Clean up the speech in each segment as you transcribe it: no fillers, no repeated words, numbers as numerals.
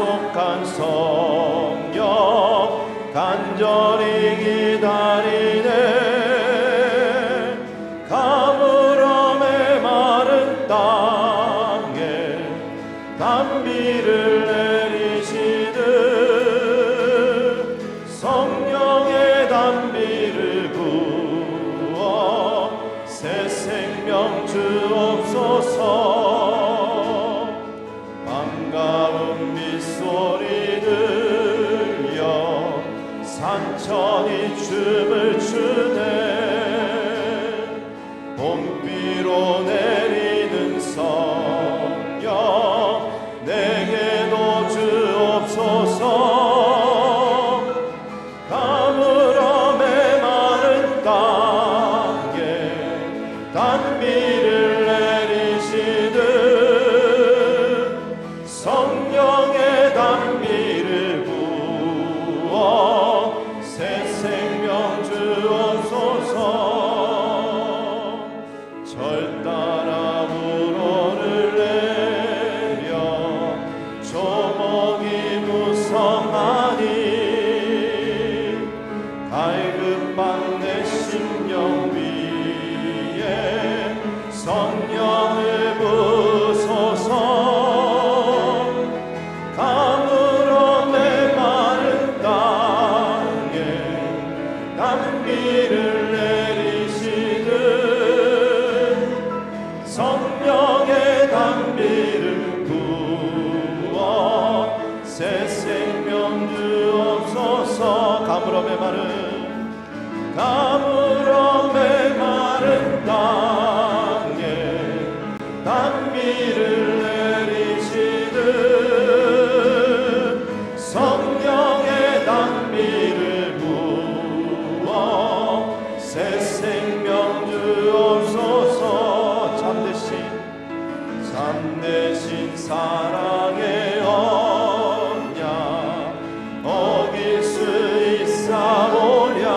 약속한 성령 간절히 기다리네. 가물어 메마른 땅에 단비를 내리시듯 성령의 단비를 부어 새 생명 주옵소서. 반가운 빗소리 들려 산천이 춤을 추네. 봄비로 내리는 성령 내게도 주옵소서. 가물어 메마른 땅에 단비를 내리시듯 성령의 단비를 부어 새 생명 주옵소서. 절 따라 우로를 내려 조목이 무성하니 갈급한 내 심령 위에 성령을 부소서. 가물어 메마른 땅에 단비를 내리시듯 성령의 단비를 부어 새 생명 주옵소서. 가물어 메마른 땅에 단비를 내리시듯 성령의 단비를 부어 새 생명 주옵소서. 참되신 사랑의 언약 어길 수 있사오랴.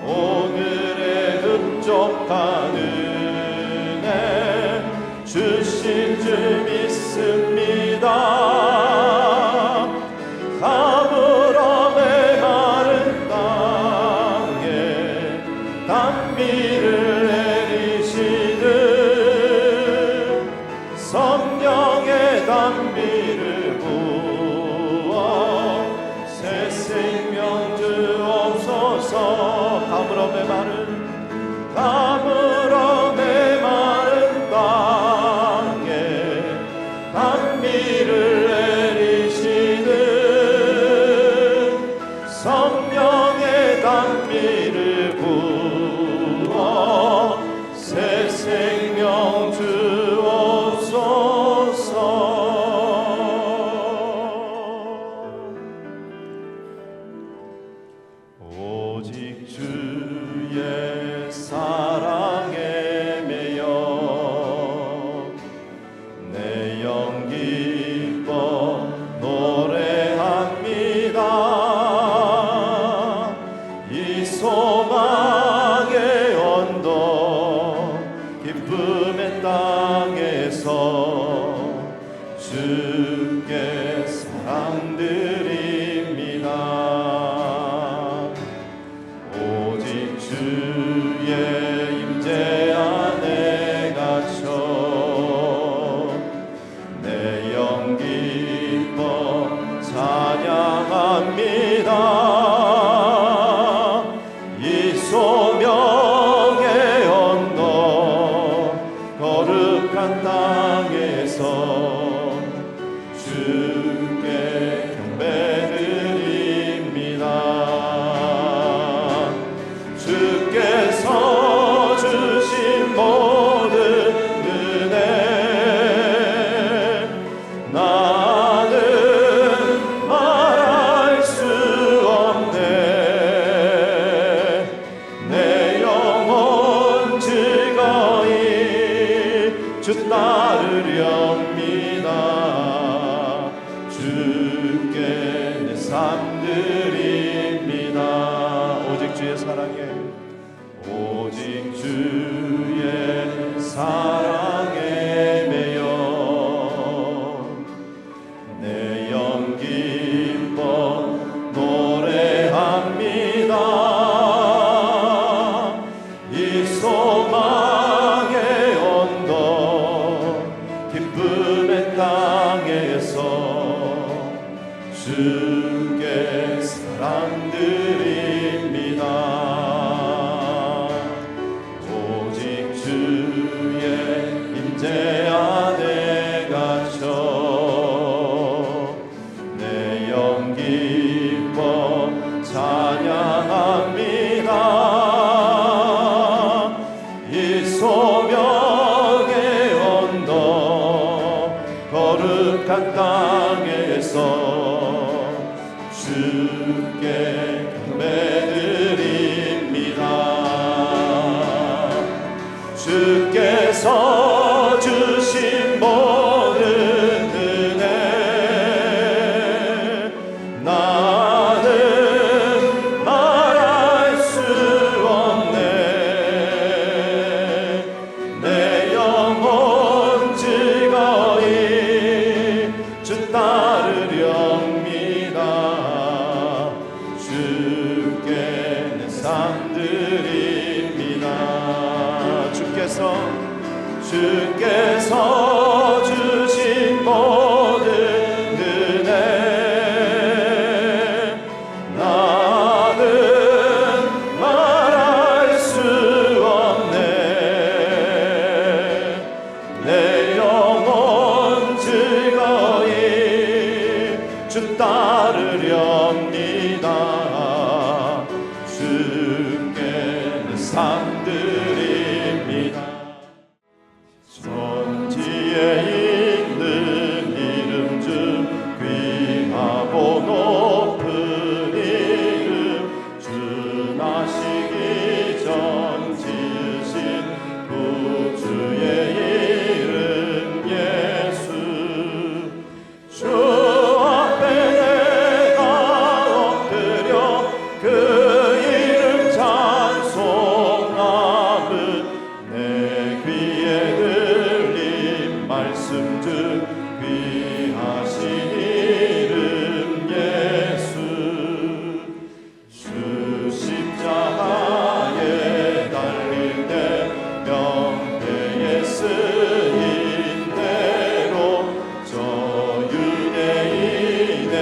오늘의 흡족한 은혜 주실 줄 믿습니다. 가물어 메마른 땅에 단비를 내리시듯 성령의 단비를 부어 새 생명 주옵소서. 가물어 메마른 땅에 단비를 내리시듯 성령의 단비를 부어 새 생명 주옵소서. 오직 주의 사랑에 매여 내 영 기뻐 노래합니다. 이 소망의 언덕 기쁨의 땅에서 주께 사랑드립니다. 오직 주의 임재 안에 갇혀 내 영 기뻐 찬양합니다. 이 소명의 언덕 거룩한 땅에서 주께 경배드립니다. 주께서 주신 모든 은혜 나는 말할 수 없네. 내 영혼 즐거이 주 따르렵니다. 주께 내 삶 드립니다. 오직 주의 사랑에 오직 주의 사랑에 매여 주께 사랑드립니다. 오직 주의 임재 안에 갇혀 내 영 기뻐 찬양합니다. 이 소명의 언덕 거룩한 땅에서 주께 경배드립니다. 주께서 주신 모든 은혜 나는 말할 수 없네. 내 영혼 즐거이 주 따르렵니다. 주께 내 삶드립니다. 주께서 주신 모든 은혜 나는 말할 수 없네. 내 영혼 즐거이 주 따르렵니다. 주께 내 삶드립니다. 천지에 있는 이름 중 귀하고 높은 이름 주 나시기 전 지으신 구주의 이름 예수. 주 앞에 내가 엎드려 그 이름 찬송함은 내 귀에 들린 말씀 중 귀하신 이름 예수. 주 십자가에 달릴 때 명패에 쓰인 대로 저 유대인의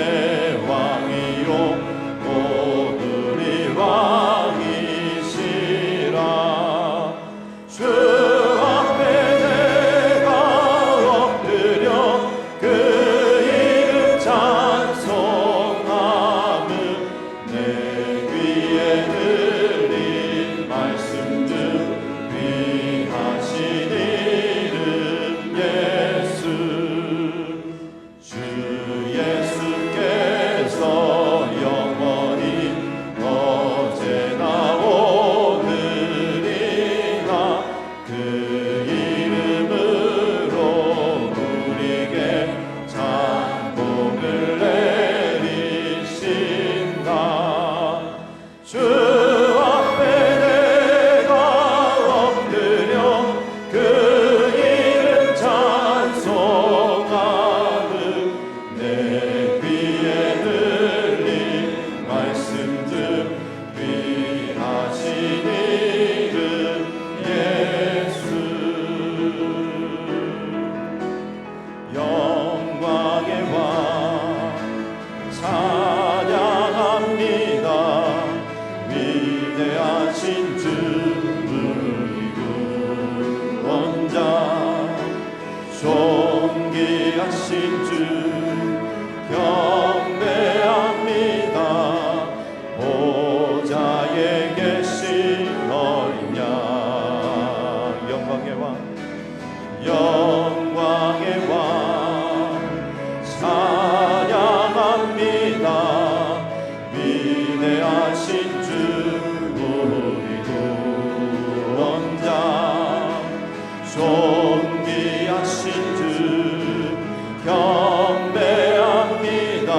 왕이요 오늘이 왕이시라. 주 앞에 내가 엎드려 그 이름 찬송함은 내 귀에 들린 말씀 중 귀하신 이름 예수. 주 예수께서 영원히 어제나 오늘이나 그 이름으로 우리에게 장복을 내리신다. 주 앞에 내가 엎드려 그 이름 찬송함은 내 귀에 들린 말씀 중 귀하신 이름 예수. 영광의 왕 찬양합니다. 위대하신 주 우리 구원자 존귀하신 주 경배합니다. 보좌에 계신 어린 양 영광의 왕 영광의 왕 찬양합니다. 위대하신 주 우리 구원자 존귀하신 주 경배합니다.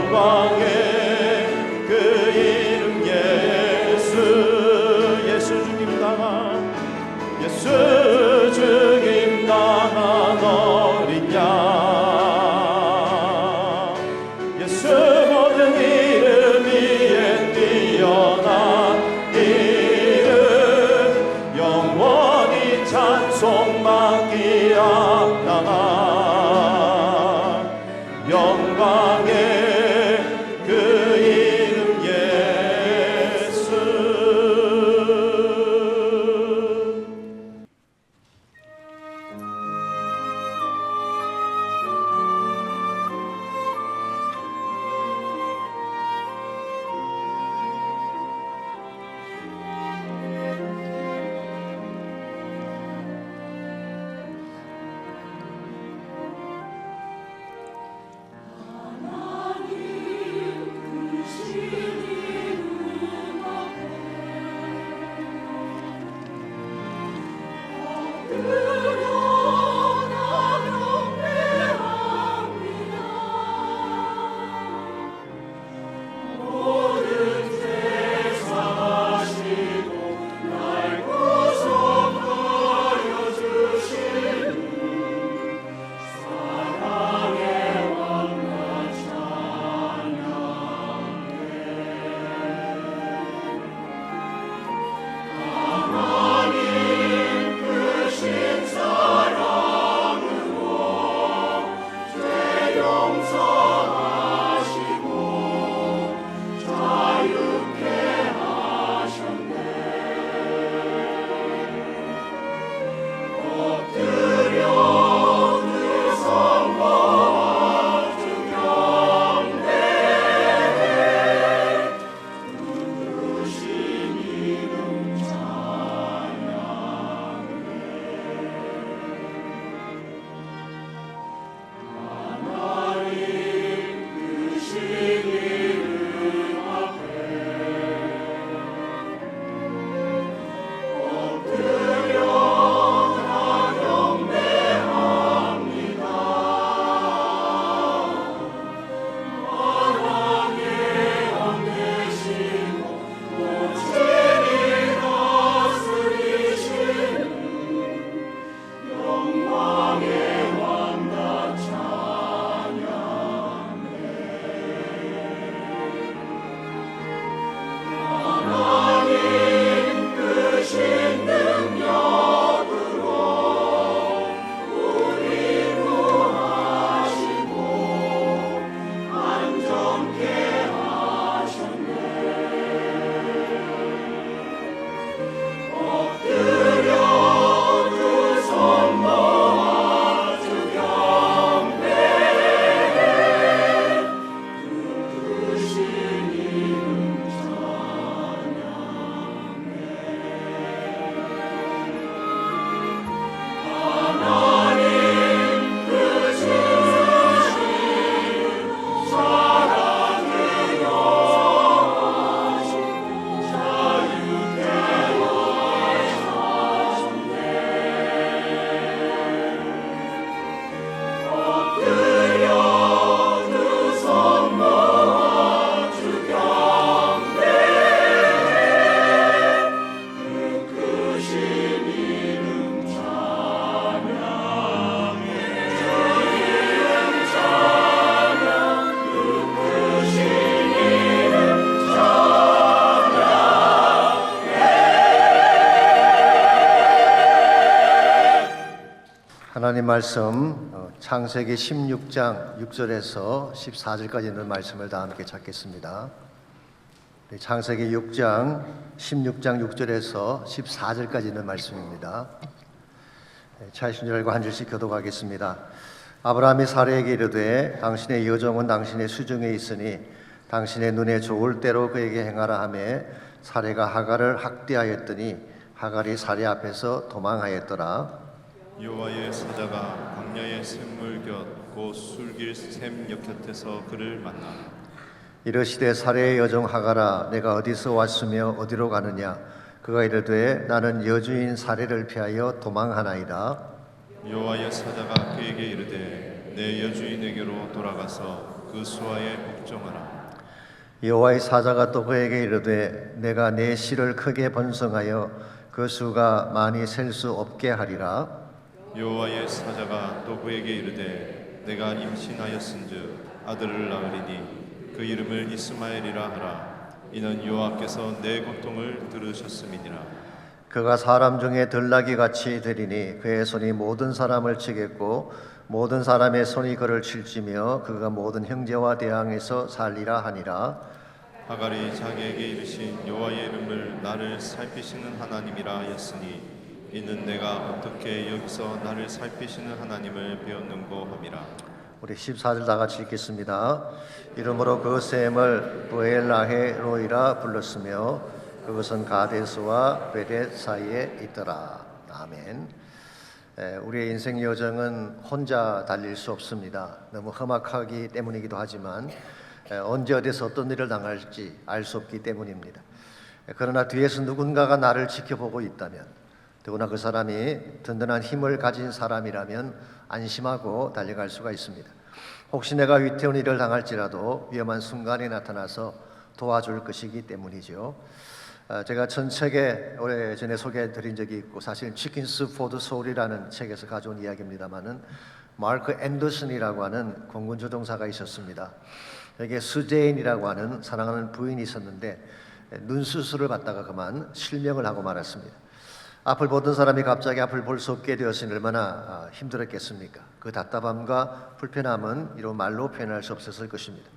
영광의 그 이름 예수 예수 죽임 당한 예수 죽임 당한 어린 양 예수 모든 이름 위에 뛰어난 이름 영원히 찬송받기야 당한 영광의 그 이름 예수 하나님 말씀 창세기 16장 6절에서 14절까지 있는 말씀을 다 함께 찾겠습니다. 창세기 16장 6절에서 14절까지 있는 말씀입니다. 찾으신 줄 알고 한 절씩 교독하겠습니다. 아브라함이 사라에게 이르되 당신의 여종은 당신의 수중에 있으니 당신의 눈에 좋을 대로 그에게 행하라 하매 사라가 하갈을 학대하였더니 하갈이 사라 앞에서 도망하였더라. 여호와의 사자가 광야의 샘물 곁 곧 술길 샘역 곁에서 그를 만나 이르시되 사라의 여종 하갈아 내가 어디서 왔으며 어디로 가느냐. 그가 이르되 나는 여주인 사라를 피하여 도망하나이다. 여호와의 사자가 그에게 이르되 내 여주인에게로 돌아가서 그 수하에 복종하라. 여호와의 사자가 또 그에게 이르되 내가 내 씨를 크게 번성하여 그 수가 많이 셀 수 없게 하리라. 여호와의 사자가 또 그에게 이르되 내가 임신하였은즉 아들을 낳으리니 그 이름을 이스마엘이라 하라. 이는 여호와께서 내 고통을 들으셨음이니라. 그가 사람 중에 들나귀 같이 되리니 그의 손이 모든 사람을 치겠고 모든 사람의 손이 그를 칠지며 그가 모든 형제와 대항해서 살리라 하니라. 하갈이 자기에게 이르신 여호와의 이름을 나를 살피시는 하나님이라 하였으니 이는 내가 어떻게 여기서 나를 살피시는 하나님을 배웠는고 함이라. 우리 14절 다 같이 읽겠습니다. 이름으로 그 셈을 브엘라헤 로이라 불렀으며 그것은 가데스와 베렛 사이에 있더라. 아멘. 우리의 인생 여정은 혼자 달릴 수 없습니다. 너무 험악하기 때문이기도 하지만 언제 어디서 어떤 일을 당할지 알 수 없기 때문입니다. 그러나 뒤에서 누군가가 나를 지켜보고 있다면, 더구나 그 사람이 든든한 힘을 가진 사람이라면 안심하고 달려갈 수가 있습니다. 혹시 내가 위태로운 일을 당할지라도 위험한 순간에 나타나서 도와줄 것이기 때문이죠. 제가 전 책에 오래전에 소개해드린 적이 있고, 사실 치킨스 포드 소울이라는 책에서 가져온 이야기입니다마는 마크 앤더슨이라고 하는 공군 조종사가 있었습니다. 여기에 수제인이라고 하는 사랑하는 부인이 있었는데 눈 수술을 받다가 그만 실명을 하고 말았습니다. 앞을 보던 사람이 갑자기 앞을 볼 수 없게 되었으니 얼마나 힘들었겠습니까? 그 답답함과 불편함은 이런 말로 표현할 수 없었을 것입니다.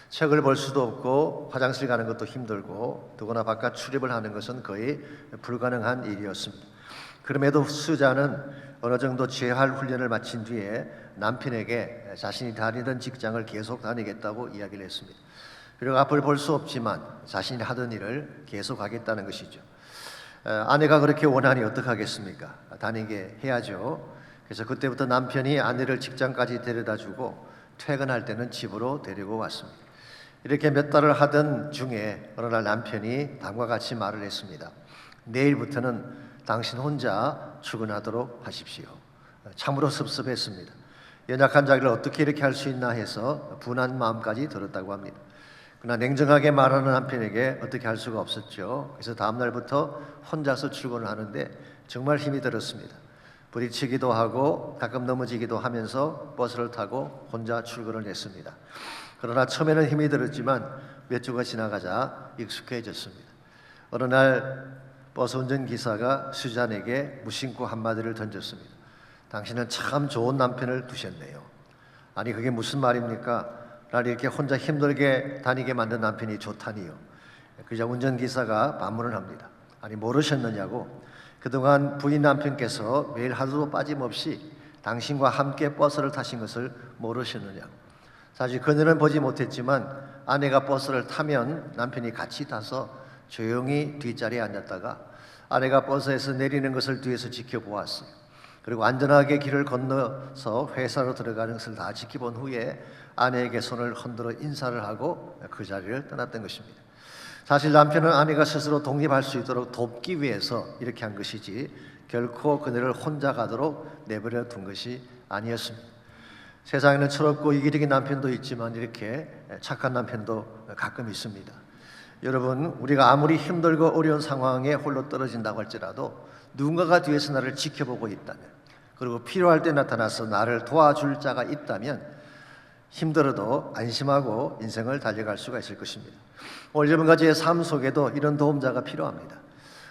책을 볼 수도 없고 화장실 가는 것도 힘들고 더구나 바깥 출입을 하는 것은 거의 불가능한 일이었습니다. 그럼에도 수자는 어느 정도 재활 훈련을 마친 뒤에 남편에게 자신이 다니던 직장을 계속 다니겠다고 이야기를 했습니다. 그리고 앞을 볼 수 없지만 자신이 하던 일을 계속 하겠다는 것이죠. 아내가 그렇게 원하니 어떡하겠습니까? 다니게 해야죠. 그래서 그때부터 남편이 아내를 직장까지 데려다주고 퇴근할 때는 집으로 데리고 왔습니다. 이렇게 몇 달을 하던 중에 어느 날 남편이 다음과 같이 말을 했습니다. 내일부터는 당신 혼자 출근하도록 하십시오. 참으로 섭섭했습니다. 연약한 자기를 어떻게 이렇게 할 수 있나 해서 분한 마음까지 들었다고 합니다. 그러나 냉정하게 말하는 남편에게 어떻게 할 수가 없었죠. 그래서 다음 날부터 혼자서 출근을 하는데 정말 힘이 들었습니다. 부딪히기도 하고 가끔 넘어지기도 하면서 버스를 타고 혼자 출근을 했습니다. 그러나 처음에는 힘이 들었지만 몇 주가 지나가자 익숙해졌습니다. 어느 날 버스 운전기사가 수잔에게 무심코 한마디를 던졌습니다. 당신은 참 좋은 남편을 두셨네요. 아니 그게 무슨 말입니까? 날 이렇게 혼자 힘들게 다니게 만든 남편이 좋다니요. 그러자 운전기사가 반문을 합니다. 아니 모르셨느냐고. 그동안 부인 남편께서 매일 하루도 빠짐없이 당신과 함께 버스를 타신 것을 모르셨느냐고. 사실 그녀는 보지 못했지만 아내가 버스를 타면 남편이 같이 타서 조용히 뒷자리에 앉았다가 아내가 버스에서 내리는 것을 뒤에서 지켜보았어요. 그리고 안전하게 길을 건너서 회사로 들어가는 것을 다 지켜본 후에 아내에게 손을 흔들어 인사를 하고 그 자리를 떠났던 것입니다. 사실 남편은 아내가 스스로 독립할 수 있도록 돕기 위해서 이렇게 한 것이지 결코 그녀를 혼자 가도록 내버려 둔 것이 아니었습니다. 세상에는 철없고 이기적인 남편도 있지만 이렇게 착한 남편도 가끔 있습니다. 여러분, 우리가 아무리 힘들고 어려운 상황에 홀로 떨어진다고 할지라도 누군가가 뒤에서 나를 지켜보고 있다면, 그리고 필요할 때 나타나서 나를 도와줄 자가 있다면 힘들어도 안심하고 인생을 달려갈 수가 있을 것입니다. 오늘 여러분과 의 삶 속에도 이런 도움자가 필요합니다.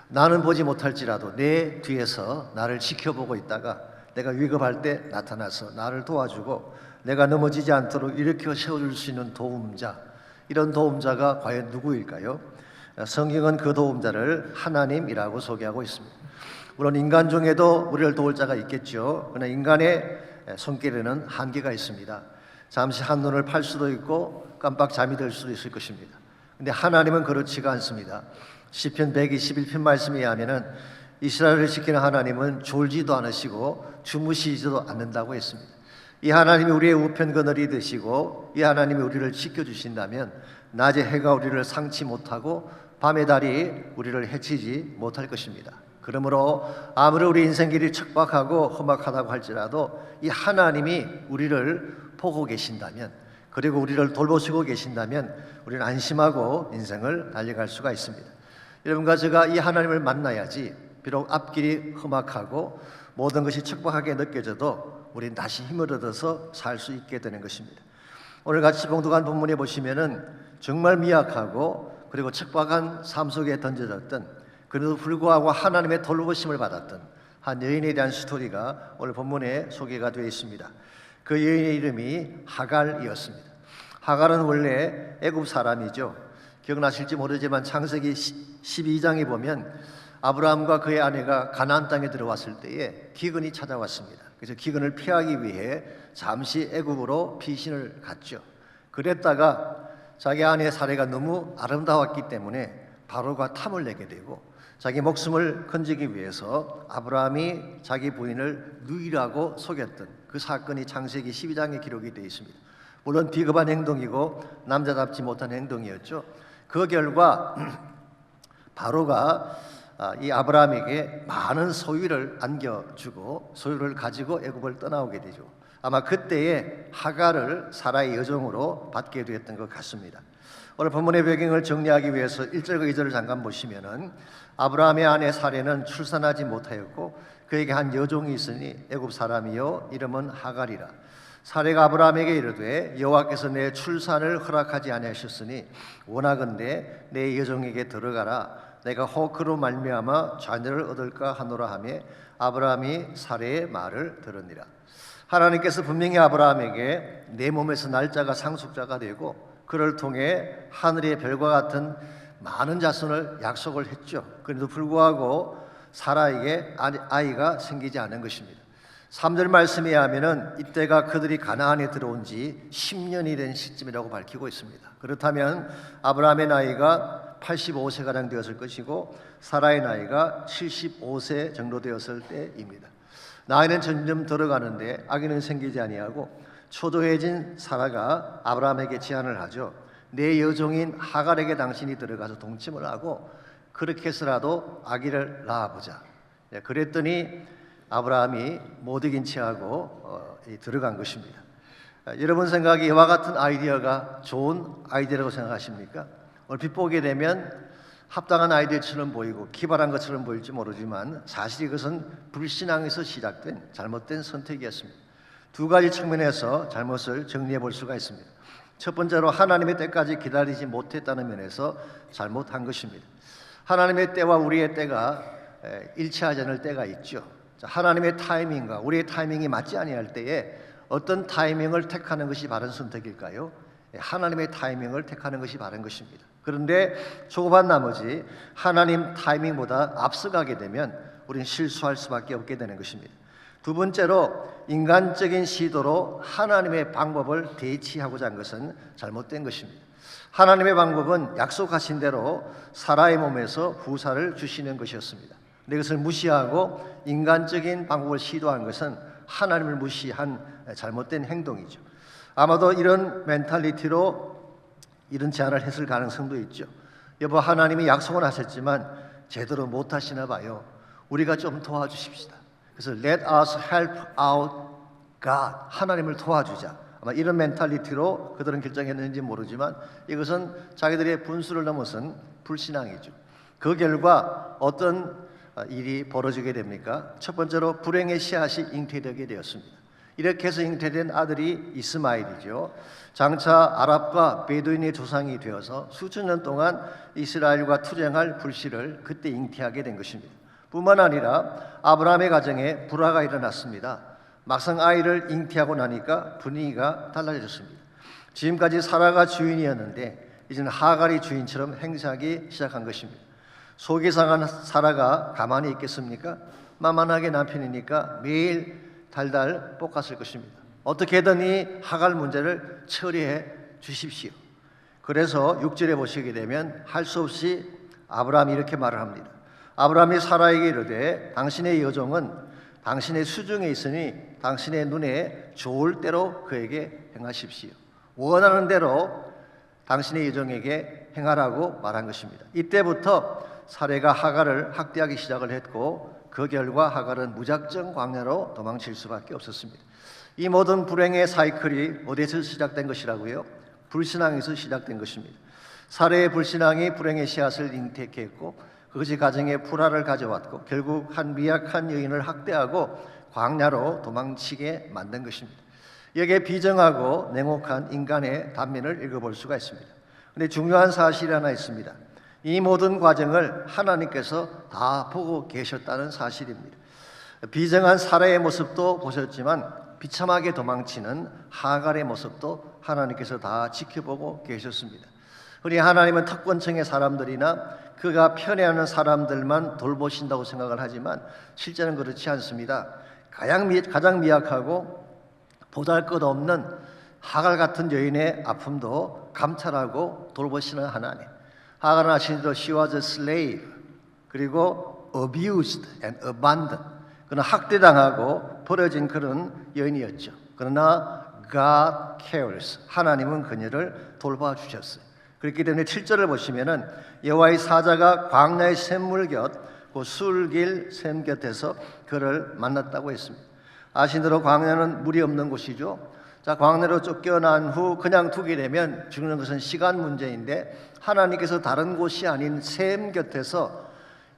나는 보지 못할지라도 내 뒤에서 나를 지켜보고 있다가 내가 위급할 때 나타나서 나를 도와주고 내가 넘어지지 않도록 일으켜 세워줄 수 있는 도움자, 이런 도움자가 과연 누구일까요? 성경은 그 도움자를 하나님이라고 소개하고 있습니다. 물론 인간 중에도 우리를 도울 자가 있겠죠. 그러나 인간의 손길에는 한계가 있습니다. 잠시 한눈을 팔 수도 있고 깜빡 잠이 들 수도 있을 것입니다. 근데 하나님은 그렇지가 않습니다. 시편 121편 말씀에 의하면은 이스라엘을 지키는 하나님은 졸지도 않으시고 주무시지도 않는다고 했습니다. 이 하나님이 우리의 우편 그늘이 되시고 이 하나님이 우리를 지켜주신다면 낮에 해가 우리를 상치 못하고 밤의 달이 우리를 해치지 못할 것입니다. 그러므로 아무리 우리 인생길이 척박하고 험악하다고 할지라도 이 하나님이 우리를 보고 계신다면, 그리고 우리를 돌보시고 계신다면 우리는 안심하고 인생을 달려갈 수가 있습니다. 여러분과 제가 이 하나님을 만나야지 비록 앞길이 험악하고 모든 것이 척박하게 느껴져도 우리는 다시 힘을 얻어서 살 수 있게 되는 것입니다. 오늘 같이 봉독한 본문에 보시면은 정말 미약하고 그리고 척박한 삶 속에 던져졌던, 그래도 불구하고 하나님의 돌보심을 받았던 한 여인에 대한 스토리가 오늘 본문에 소개가 되어 있습니다. 그 여인의 이름이 하갈이었습니다. 하갈은 원래 애굽 사람이죠. 기억나실지 모르지만 창세기 12장에 보면 아브라함과 그의 아내가 가나안 땅에 들어왔을 때에 기근이 찾아왔습니다. 그래서 기근을 피하기 위해 잠시 애굽으로 피신을 갔죠. 그랬다가 자기 아내의 사례가 너무 아름다웠기 때문에 바로가 탐을 내게 되고 자기 목숨을 건지기 위해서 아브라함이 자기 부인을 누이라고 속였던 그 사건이 창세기 12장에 기록이 되어 있습니다. 물론 비겁한 행동이고 남자답지 못한 행동이었죠. 그 결과 바로가 이 아브라함에게 많은 소유를 안겨주고 소유를 가지고 애굽을 떠나오게 되죠. 아마 그때에 하갈을 사라의 여종으로 받게 되었던 것 같습니다. 오늘 본문의 배경을 정리하기 위해서 1절과 2절을 잠깐 보시면은 아브라함의 아내 사레는 출산하지 못하였고 그에게 한 여종이 있으니 애굽 사람이요 이름은 하갈이라. 사레가 아브라함에게 이르되 여호와께서 내 출산을 허락하지 아니하셨으니 원하건대 내 여종에게 들어가라. 내가 혹 그로 말미암아 자녀를 얻을까 하노라 하며 아브라함이 사레의 말을 들으니라. 하나님께서 분명히 아브라함에게 내 몸에서 날짜가 상속자가 되고 그를 통해 하늘의 별과 같은 많은 자손을 약속을 했죠. 그래도 불구하고 사라에게 아이가 생기지 않은 것입니다. 3절 말씀에 하면은 이때가 그들이 가나안에 들어온 지 10년이 된 시점이라고 밝히고 있습니다. 그렇다면 아브라함의 나이가 85세가량 되었을 것이고 사라의 나이가 75세 정도 되었을 때입니다. 나이는 점점 들어가는데 아기는 생기지 아니하고 초조해진 사라가 아브라함에게 제안을 하죠. 내 여종인 하갈에게 당신이 들어가서 동침을 하고 그렇게 해서라도 아기를 낳아보자. 그랬더니 아브라함이 못 이긴 체하고 들어간 것입니다. 여러분 생각에 이와 같은 아이디어가 좋은 아이디어라고 생각하십니까? 얼핏 보게 되면 합당한 아이디어처럼 보이고 기발한 것처럼 보일지 모르지만 사실 이것은 불신앙에서 시작된 잘못된 선택이었습니다. 두 가지 측면에서 잘못을 정리해 볼 수가 있습니다. 첫 번째로 하나님의 때까지 기다리지 못했다는 면에서 잘못한 것입니다. 하나님의 때와 우리의 때가 일치하지 않을 때가 있죠. 하나님의 타이밍과 우리의 타이밍이 맞지 아니할 때에 어떤 타이밍을 택하는 것이 바른 선택일까요? 하나님의 타이밍을 택하는 것이 바른 것입니다. 그런데 조급한 나머지 하나님 타이밍보다 앞서가게 되면 우리는 실수할 수밖에 없게 되는 것입니다. 두 번째로 인간적인 시도로 하나님의 방법을 대치하고자 한 것은 잘못된 것입니다. 하나님의 방법은 약속하신 대로 사라의 몸에서 후사를 주시는 것이었습니다. 근데 이것을 무시하고 인간적인 방법을 시도한 것은 하나님을 무시한 잘못된 행동이죠. 아마도 이런 멘탈리티로 이런 제안을 했을 가능성도 있죠. 여보, 하나님이 약속은 하셨지만 제대로 못 하시나 봐요. 우리가 좀 도와주십시다. 그래서 let us help out God. 하나님을 도와주자. 아마 이런 멘탈리티로 그들은 결정했는지 모르지만 이것은 자기들의 분수를 넘어선 불신앙이죠. 그 결과 어떤 일이 벌어지게 됩니까? 첫 번째로 불행의 씨앗이 잉태되게 되었습니다. 이렇게 해서 잉태된 아들이 이스마엘이죠. 장차 아랍과 베두인의 조상이 되어서 수천 년 동안 이스라엘과 투쟁할 불씨를 그때 잉태하게 된 것입니다. 뿐만 아니라 아브라함의 가정에 불화가 일어났습니다. 막상 아이를 잉태하고 나니까 분위기가 달라졌습니다. 지금까지 사라가 주인이었는데 이제는 하갈이 주인처럼 행세하기 시작한 것입니다. 속이 상한 사라가 가만히 있겠습니까? 만만하게 남편이니까 매일 달달 볶았을 것입니다. 어떻게든 이 하갈 문제를 처리해 주십시오. 그래서 6절에 보시게 되면 할 수 없이 아브라함이 이렇게 말을 합니다. 아브라함이 사라에게 이르되 당신의 여종은 당신의 수중에 있으니 당신의 눈에 좋을 대로 그에게 행하십시오. 원하는 대로 당신의 여종에게 행하라고 말한 것입니다. 이때부터 사레가 하갈을 학대하기 시작을 했고 그 결과 하갈은 무작정 광야로 도망칠 수밖에 없었습니다. 이 모든 불행의 사이클이 어디에서 시작된 것이라고요? 불신앙에서 시작된 것입니다. 사례의 불신앙이 불행의 씨앗을 잉태했고 그것이 가정에 불화를 가져왔고 결국 한 미약한 여인을 학대하고 광야로 도망치게 만든 것입니다. 여기에 비정하고 냉혹한 인간의 단면을 읽어볼 수가 있습니다. 그런데 중요한 사실이 하나 있습니다. 이 모든 과정을 하나님께서 다 보고 계셨다는 사실입니다. 비정한 사라의 모습도 보셨지만 비참하게 도망치는 하갈의 모습도 하나님께서 다 지켜보고 계셨습니다. 우리 하나님은 특권층의 사람들이나 그가 편애하는 사람들만 돌보신다고 생각을 하지만 실제는 그렇지 않습니다. 가장 미약하고 보잘것없는 하갈 같은 여인의 아픔도 감찰하고 돌보시는 하나님. 하갈은 아시는 대로 she was a slave, 그리고 abused and abandoned. 그는 학대당하고 버려진 그런 여인이었죠. 그러나 God cares. 하나님은 그녀를 돌봐주셨어요. 그렇기 때문에 7절을 보시면은 여호와의 사자가 광야의 샘물 곁, 그 술길 샘 곁에서 그를 만났다고 했습니다. 아신 대로 광야는 물이 없는 곳이죠. 자, 광야로 쫓겨난 후 그냥 두게 되면 죽는 것은 시간 문제인데 하나님께서 다른 곳이 아닌 샘 곁에서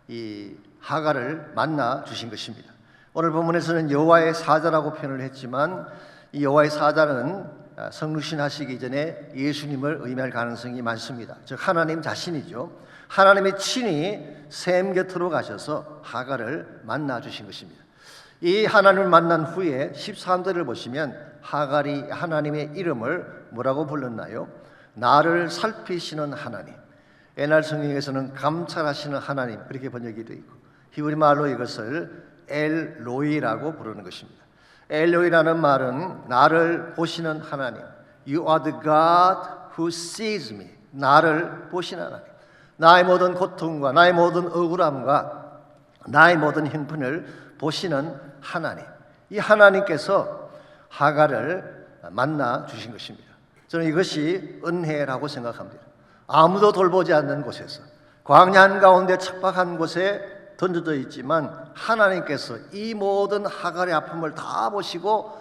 이 하갈을 만나 주신 것입니다. 오늘 본문에서는 여호와의 사자라고 표현을 했지만 이 여호와의 사자는 성육신 하시기 전에 예수님을 의미할 가능성이 많습니다. 즉 하나님 자신이죠. 하나님이 친히 샘 곁으로 가셔서 하갈을 만나 주신 것입니다. 이 하나님을 만난 후에 13절을 보시면 하갈이 하나님의 이름을 뭐라고 불렀나요? 나를 살피시는 하나님. 옛날 성경에서는 감찰하시는 하나님 그렇게 번역이 되어 있고 히브리 말로 이것을 엘로이라고 부르는 것입니다. 엘로이라는 말은 나를 보시는 하나님. You are the God who sees me. 나를 보시는 하나님. 나의 모든 고통과 나의 모든 억울함과 나의 모든 형편을 보시는 하나님. 이 하나님께서 하갈을 만나 주신 것입니다. 저는 이것이 은혜라고 생각합니다. 아무도 돌보지 않는 곳에서 광야 한가운데 척박한 곳에 던져져 있지만 하나님께서 이 모든 하갈의 아픔을 다 보시고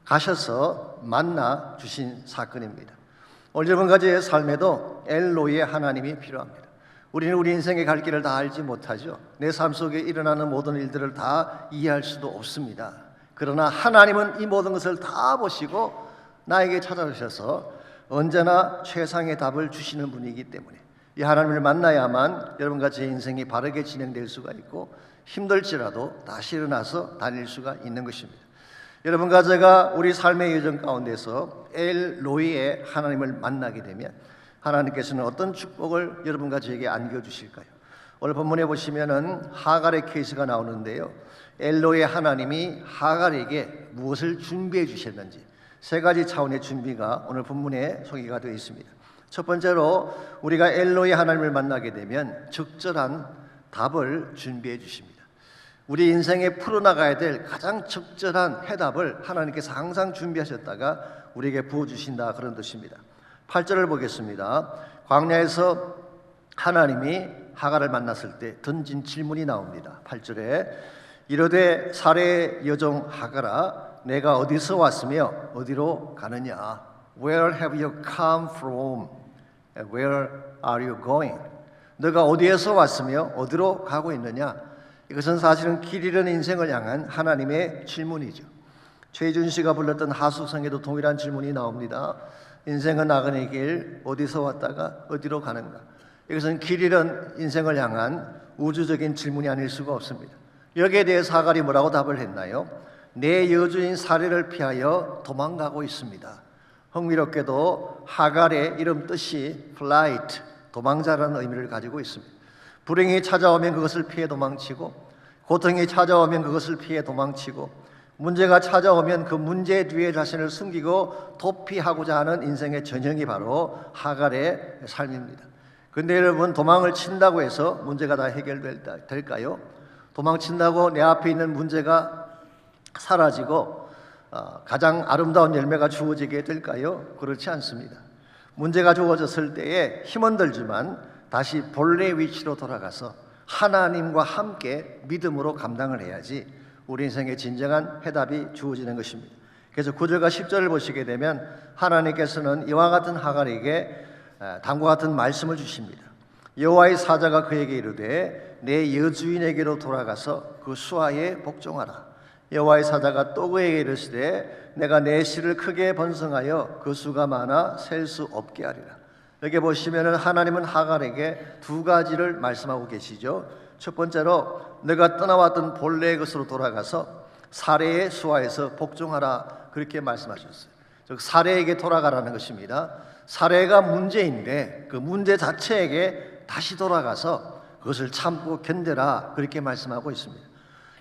가셔서 만나 주신 사건입니다. 오늘 여러분까지의 삶에도 엘로이의 하나님이 필요합니다. 우리는 우리 인생의 갈 길을 다 알지 못하죠. 내 삶 속에 일어나는 모든 일들을 다 이해할 수도 없습니다. 그러나 하나님은 이 모든 것을 다 보시고 나에게 찾아오셔서 언제나 최상의 답을 주시는 분이기 때문에 이 하나님을 만나야만 여러분과 제 인생이 바르게 진행될 수가 있고 힘들지라도 다시 일어나서 다닐 수가 있는 것입니다. 여러분과 제가 우리 삶의 여정 가운데서 엘로이의 하나님을 만나게 되면 하나님께서는 어떤 축복을 여러분과 저에게 안겨주실까요? 오늘 본문에 보시면은 하갈의 케이스가 나오는데요. 엘로이의 하나님이 하갈에게 무엇을 준비해 주셨는지 세 가지 차원의 준비가 오늘 본문에 소개가 되어 있습니다. 첫 번째로 우리가 엘로이 하나님을 만나게 되면 적절한 답을 준비해 주십니다. 우리 인생에 풀어나가야 될 가장 적절한 해답을 하나님께서 항상 준비하셨다가 우리에게 부어주신다 그런 뜻입니다. 8절을 보겠습니다. 광야에서 하나님이 하갈을 만났을 때 던진 질문이 나옵니다. 8절에 이르되 사레의 여종 하갈아 내가 어디서 왔으며 어디로 가느냐? Where have you come from? Where are you going? 너가 어디에서 왔으며 어디로 가고 있느냐? 이것은 사실은 길 잃은 인생을 향한 하나님의 질문이죠. 최준 씨가 불렀던 하숙성에도 동일한 질문이 나옵니다. 인생은 나그네 길, 어디서 왔다가 어디로 가는가? 이것은 길 잃은 인생을 향한 우주적인 질문이 아닐 수가 없습니다. 여기에 대해서 하갈이 뭐라고 답을 했나요? 내 여주인 사례를 피하여 도망가고 있습니다. 흥미롭게도 하갈의 이름 뜻이 flight, 도망자라는 의미를 가지고 있습니다. 불행이 찾아오면 그것을 피해 도망치고 고통이 찾아오면 그것을 피해 도망치고 문제가 찾아오면 그 문제 뒤에 자신을 숨기고 도피하고자 하는 인생의 전형이 바로 하갈의 삶입니다. 그런데 여러분 도망을 친다고 해서 문제가 다 해결될까요? 도망친다고 내 앞에 있는 문제가 사라지고 가장 아름다운 열매가 주어지게 될까요? 그렇지 않습니다. 문제가 주어졌을 때에 힘은 들지만 다시 본래 위치로 돌아가서 하나님과 함께 믿음으로 감당을 해야지 우리 인생의 진정한 해답이 주어지는 것입니다. 그래서 9절과 10절을 보시게 되면 하나님께서는 이와 같은 하갈에게 다음과 같은 말씀을 주십니다. 여호와의 사자가 그에게 이르되 내 여주인에게로 돌아가서 그 수하에 복종하라. 여호와의 사자가 또 그에게 이르시되 내가 내 씨를 크게 번성하여 그 수가 많아 셀 수 없게 하리라. 여기 보시면은 하나님은 하갈에게 두 가지를 말씀하고 계시죠. 첫 번째로 내가 떠나왔던 본래의 것으로 돌아가서 사레의 수하에서 복종하라, 그렇게 말씀하셨어요. 즉 사레에게 돌아가라는 것입니다. 사레가 문제인데 그 문제 자체에게 다시 돌아가서 그것을 참고 견뎌라, 그렇게 말씀하고 있습니다.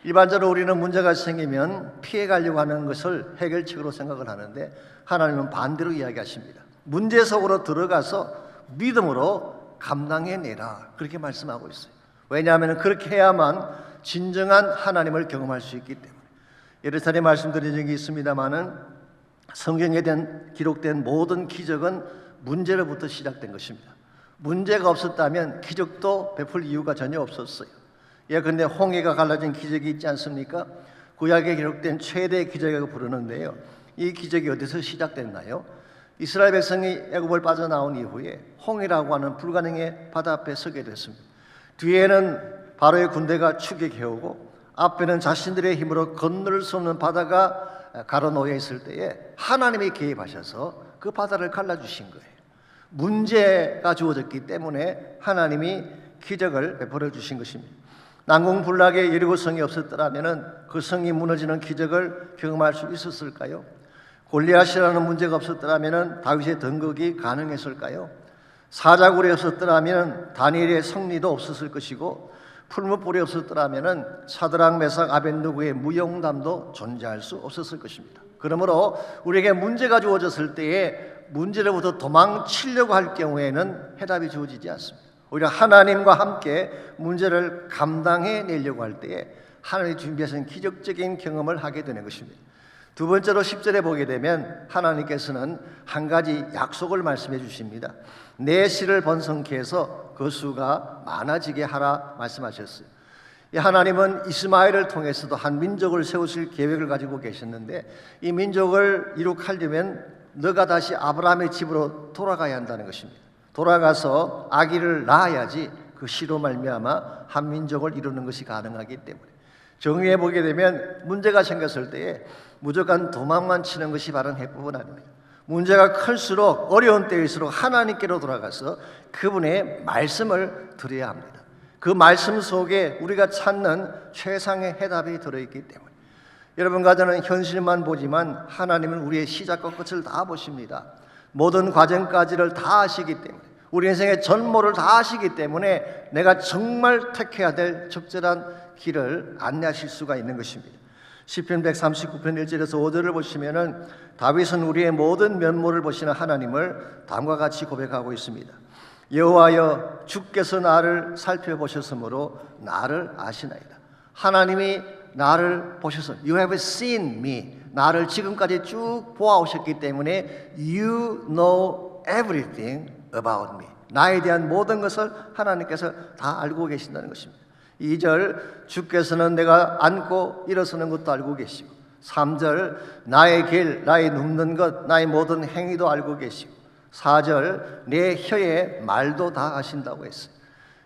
일반적으로 우리는 문제가 생기면 피해가려고 하는 것을 해결책으로 생각을 하는데 하나님은 반대로 이야기하십니다. 문제 속으로 들어가서 믿음으로 감당해내라, 그렇게 말씀하고 있어요. 왜냐하면 그렇게 해야만 진정한 하나님을 경험할 수 있기 때문에. 여러 차례 말씀드린 적이 있습니다마는 성경에 대한 기록된 모든 기적은 문제로부터 시작된 것입니다. 문제가 없었다면 기적도 베풀 이유가 전혀 없었어요. 예컨대 홍해가 갈라진 기적이 있지 않습니까? 구약에 기록된 최대 기적이라고 부르는데요. 이 기적이 어디서 시작됐나요? 이스라엘 백성이 애굽을 빠져나온 이후에 홍해라고 하는 불가능의 바다 앞에 서게 됐습니다. 뒤에는 바로의 군대가 추격해오고 앞에는 자신들의 힘으로 건널 수 없는 바다가 가로놓여 있을 때에 하나님이 개입하셔서 그 바다를 갈라주신 거예요. 문제가 주어졌기 때문에 하나님이 기적을 베풀어 주신 것입니다. 난공불락의 여리고 성이 없었더라면 그 성이 무너지는 기적을 경험할 수 있었을까요? 골리앗이라는 문제가 없었더라면 다윗의 등극이 가능했을까요? 사자굴이 없었더라면 다니엘의 승리도 없었을 것이고 풀무불이 없었더라면 사드락 메삭 아벳느고의 무용담도 존재할 수 없었을 것입니다. 그러므로 우리에게 문제가 주어졌을 때에 문제로부터 도망치려고 할 경우에는 해답이 주어지지 않습니다. 오히려 하나님과 함께 문제를 감당해내려고 할 때에 하나님이 준비하신 기적적인 경험을 하게 되는 것입니다. 두 번째로 10절에 보게 되면 하나님께서는 한 가지 약속을 말씀해 주십니다. 내 씨를 번성케 해서 그 수가 많아지게 하라 말씀하셨어요. 하나님은 이스마엘을 통해서도 한 민족을 세우실 계획을 가지고 계셨는데 이 민족을 이룩하려면 너가 다시 아브라함의 집으로 돌아가야 한다는 것입니다. 돌아가서 아기를 낳아야지 그 씨로 말미암아 한 민족을 이루는 것이 가능하기 때문에 정의해 보게 되면 문제가 생겼을 때에 무조건 도망만 치는 것이 바른 해법은 아닙니다. 문제가 클수록 어려운 때일수록 하나님께로 돌아가서 그분의 말씀을 드려야 합니다. 그 말씀 속에 우리가 찾는 최상의 해답이 들어있기 때문에 여러분과 저는 현실만 보지만 하나님은 우리의 시작과 끝을 다 보십니다. 모든 과정까지를 다 아시기 때문에 우리 인생의 전모를 다 아시기 때문에 내가 정말 택해야 될 적절한 길을 안내하실 수가 있는 것입니다. 시편 139편 1절에서 5절을 보시면은 다윗은 우리의 모든 면모를 보시는 하나님을 다음과 같이 고백하고 있습니다. 여호와여 주께서 나를 살펴보셨으므로 나를 아시나이다. 하나님이 나를 보셔서 You have seen me. 나를 지금까지 쭉 보아오셨기 때문에 You know everything about me. 나에 대한 모든 것을 하나님께서 다 알고 계신다는 것입니다. 2절 주께서는 내가 앉고 일어서는 것도 알고 계시고 3절 나의 길, 나의 눕는 것, 나의 모든 행위도 알고 계시고 4절 내 혀의 말도 다 아신다고 했어요.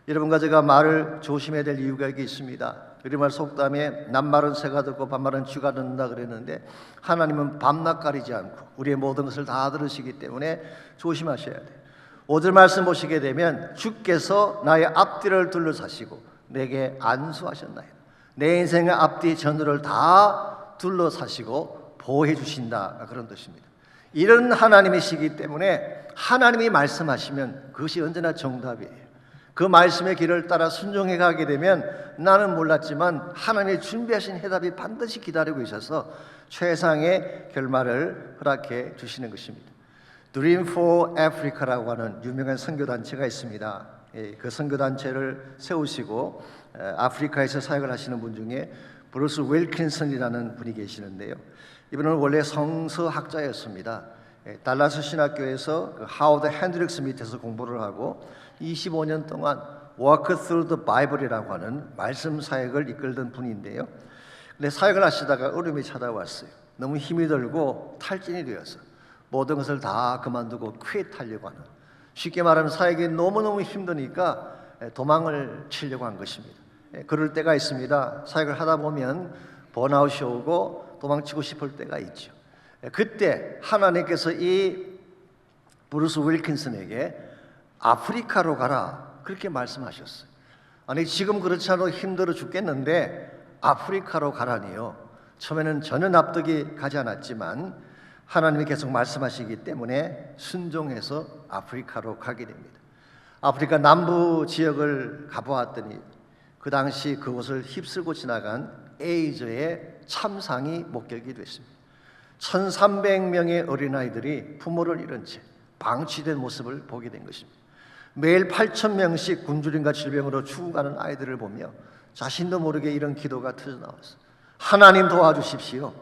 여러분과 제가 말을 조심해야 될 이유가 여기 있습니다. 우리말 속담에 낮말은 새가 듣고 밤말은 쥐가 듣는다 그랬는데 하나님은 밤낮 가리지 않고 우리의 모든 것을 다 들으시기 때문에 조심하셔야 돼요. 5절 말씀 보시게 되면 주께서 나의 앞뒤를 둘러사시고 내게 안수하셨나이다. 내 인생의 앞뒤 전후를 다 둘러사시고 보호해 주신다, 그런 뜻입니다. 이런 하나님이시기 때문에 하나님이 말씀하시면 그것이 언제나 정답이에요. 그 말씀의 길을 따라 순종해 가게 되면 나는 몰랐지만 하나님이 준비하신 해답이 반드시 기다리고 있어서 최상의 결말을 허락해 주시는 것입니다. Dream for Africa라고 하는 유명한 선교단체가 있습니다. 그 선교단체를 세우시고 아프리카에서 사역을 하시는 분 중에 브루스 윌킨슨이라는 분이 계시는데요. 이분은 원래 성서학자였습니다. 달라스 신학교에서 하워드 핸드릭스 밑에서 공부를 하고 25년 동안 Walk Through the Bible이라고 하는 말씀 사역을 이끌던 분인데요. 근데 사역을 하시다가 어려움이 찾아왔어요. 너무 힘이 들고 탈진이 되어서 모든 것을 다 그만두고 퀴트하려고 하는, 쉽게 말하면 사역이 너무너무 힘드니까 도망을 치려고 한 것입니다. 그럴 때가 있습니다. 사역을 하다 보면 번아웃이 오고 도망치고 싶을 때가 있죠. 그때 하나님께서 이 브루스 윌킨슨에게 아프리카로 가라 그렇게 말씀하셨어요. 아니 지금 그렇지 않아도 힘들어 죽겠는데 아프리카로 가라니요. 처음에는 전혀 납득이 가지 않았지만 하나님이 계속 말씀하시기 때문에 순종해서 아프리카로 가게 됩니다. 아프리카 남부 지역을 가보았더니 그 당시 그곳을 휩쓸고 지나간 에이즈의 참상이 목격이 됐습니다. 1300명의 어린아이들이 부모를 잃은 채 방치된 모습을 보게 된 것입니다. 매일 8000명씩 굶주림과 질병으로 죽어가는 아이들을 보며 자신도 모르게 이런 기도가 터져나왔어요. 하나님 도와주십시오.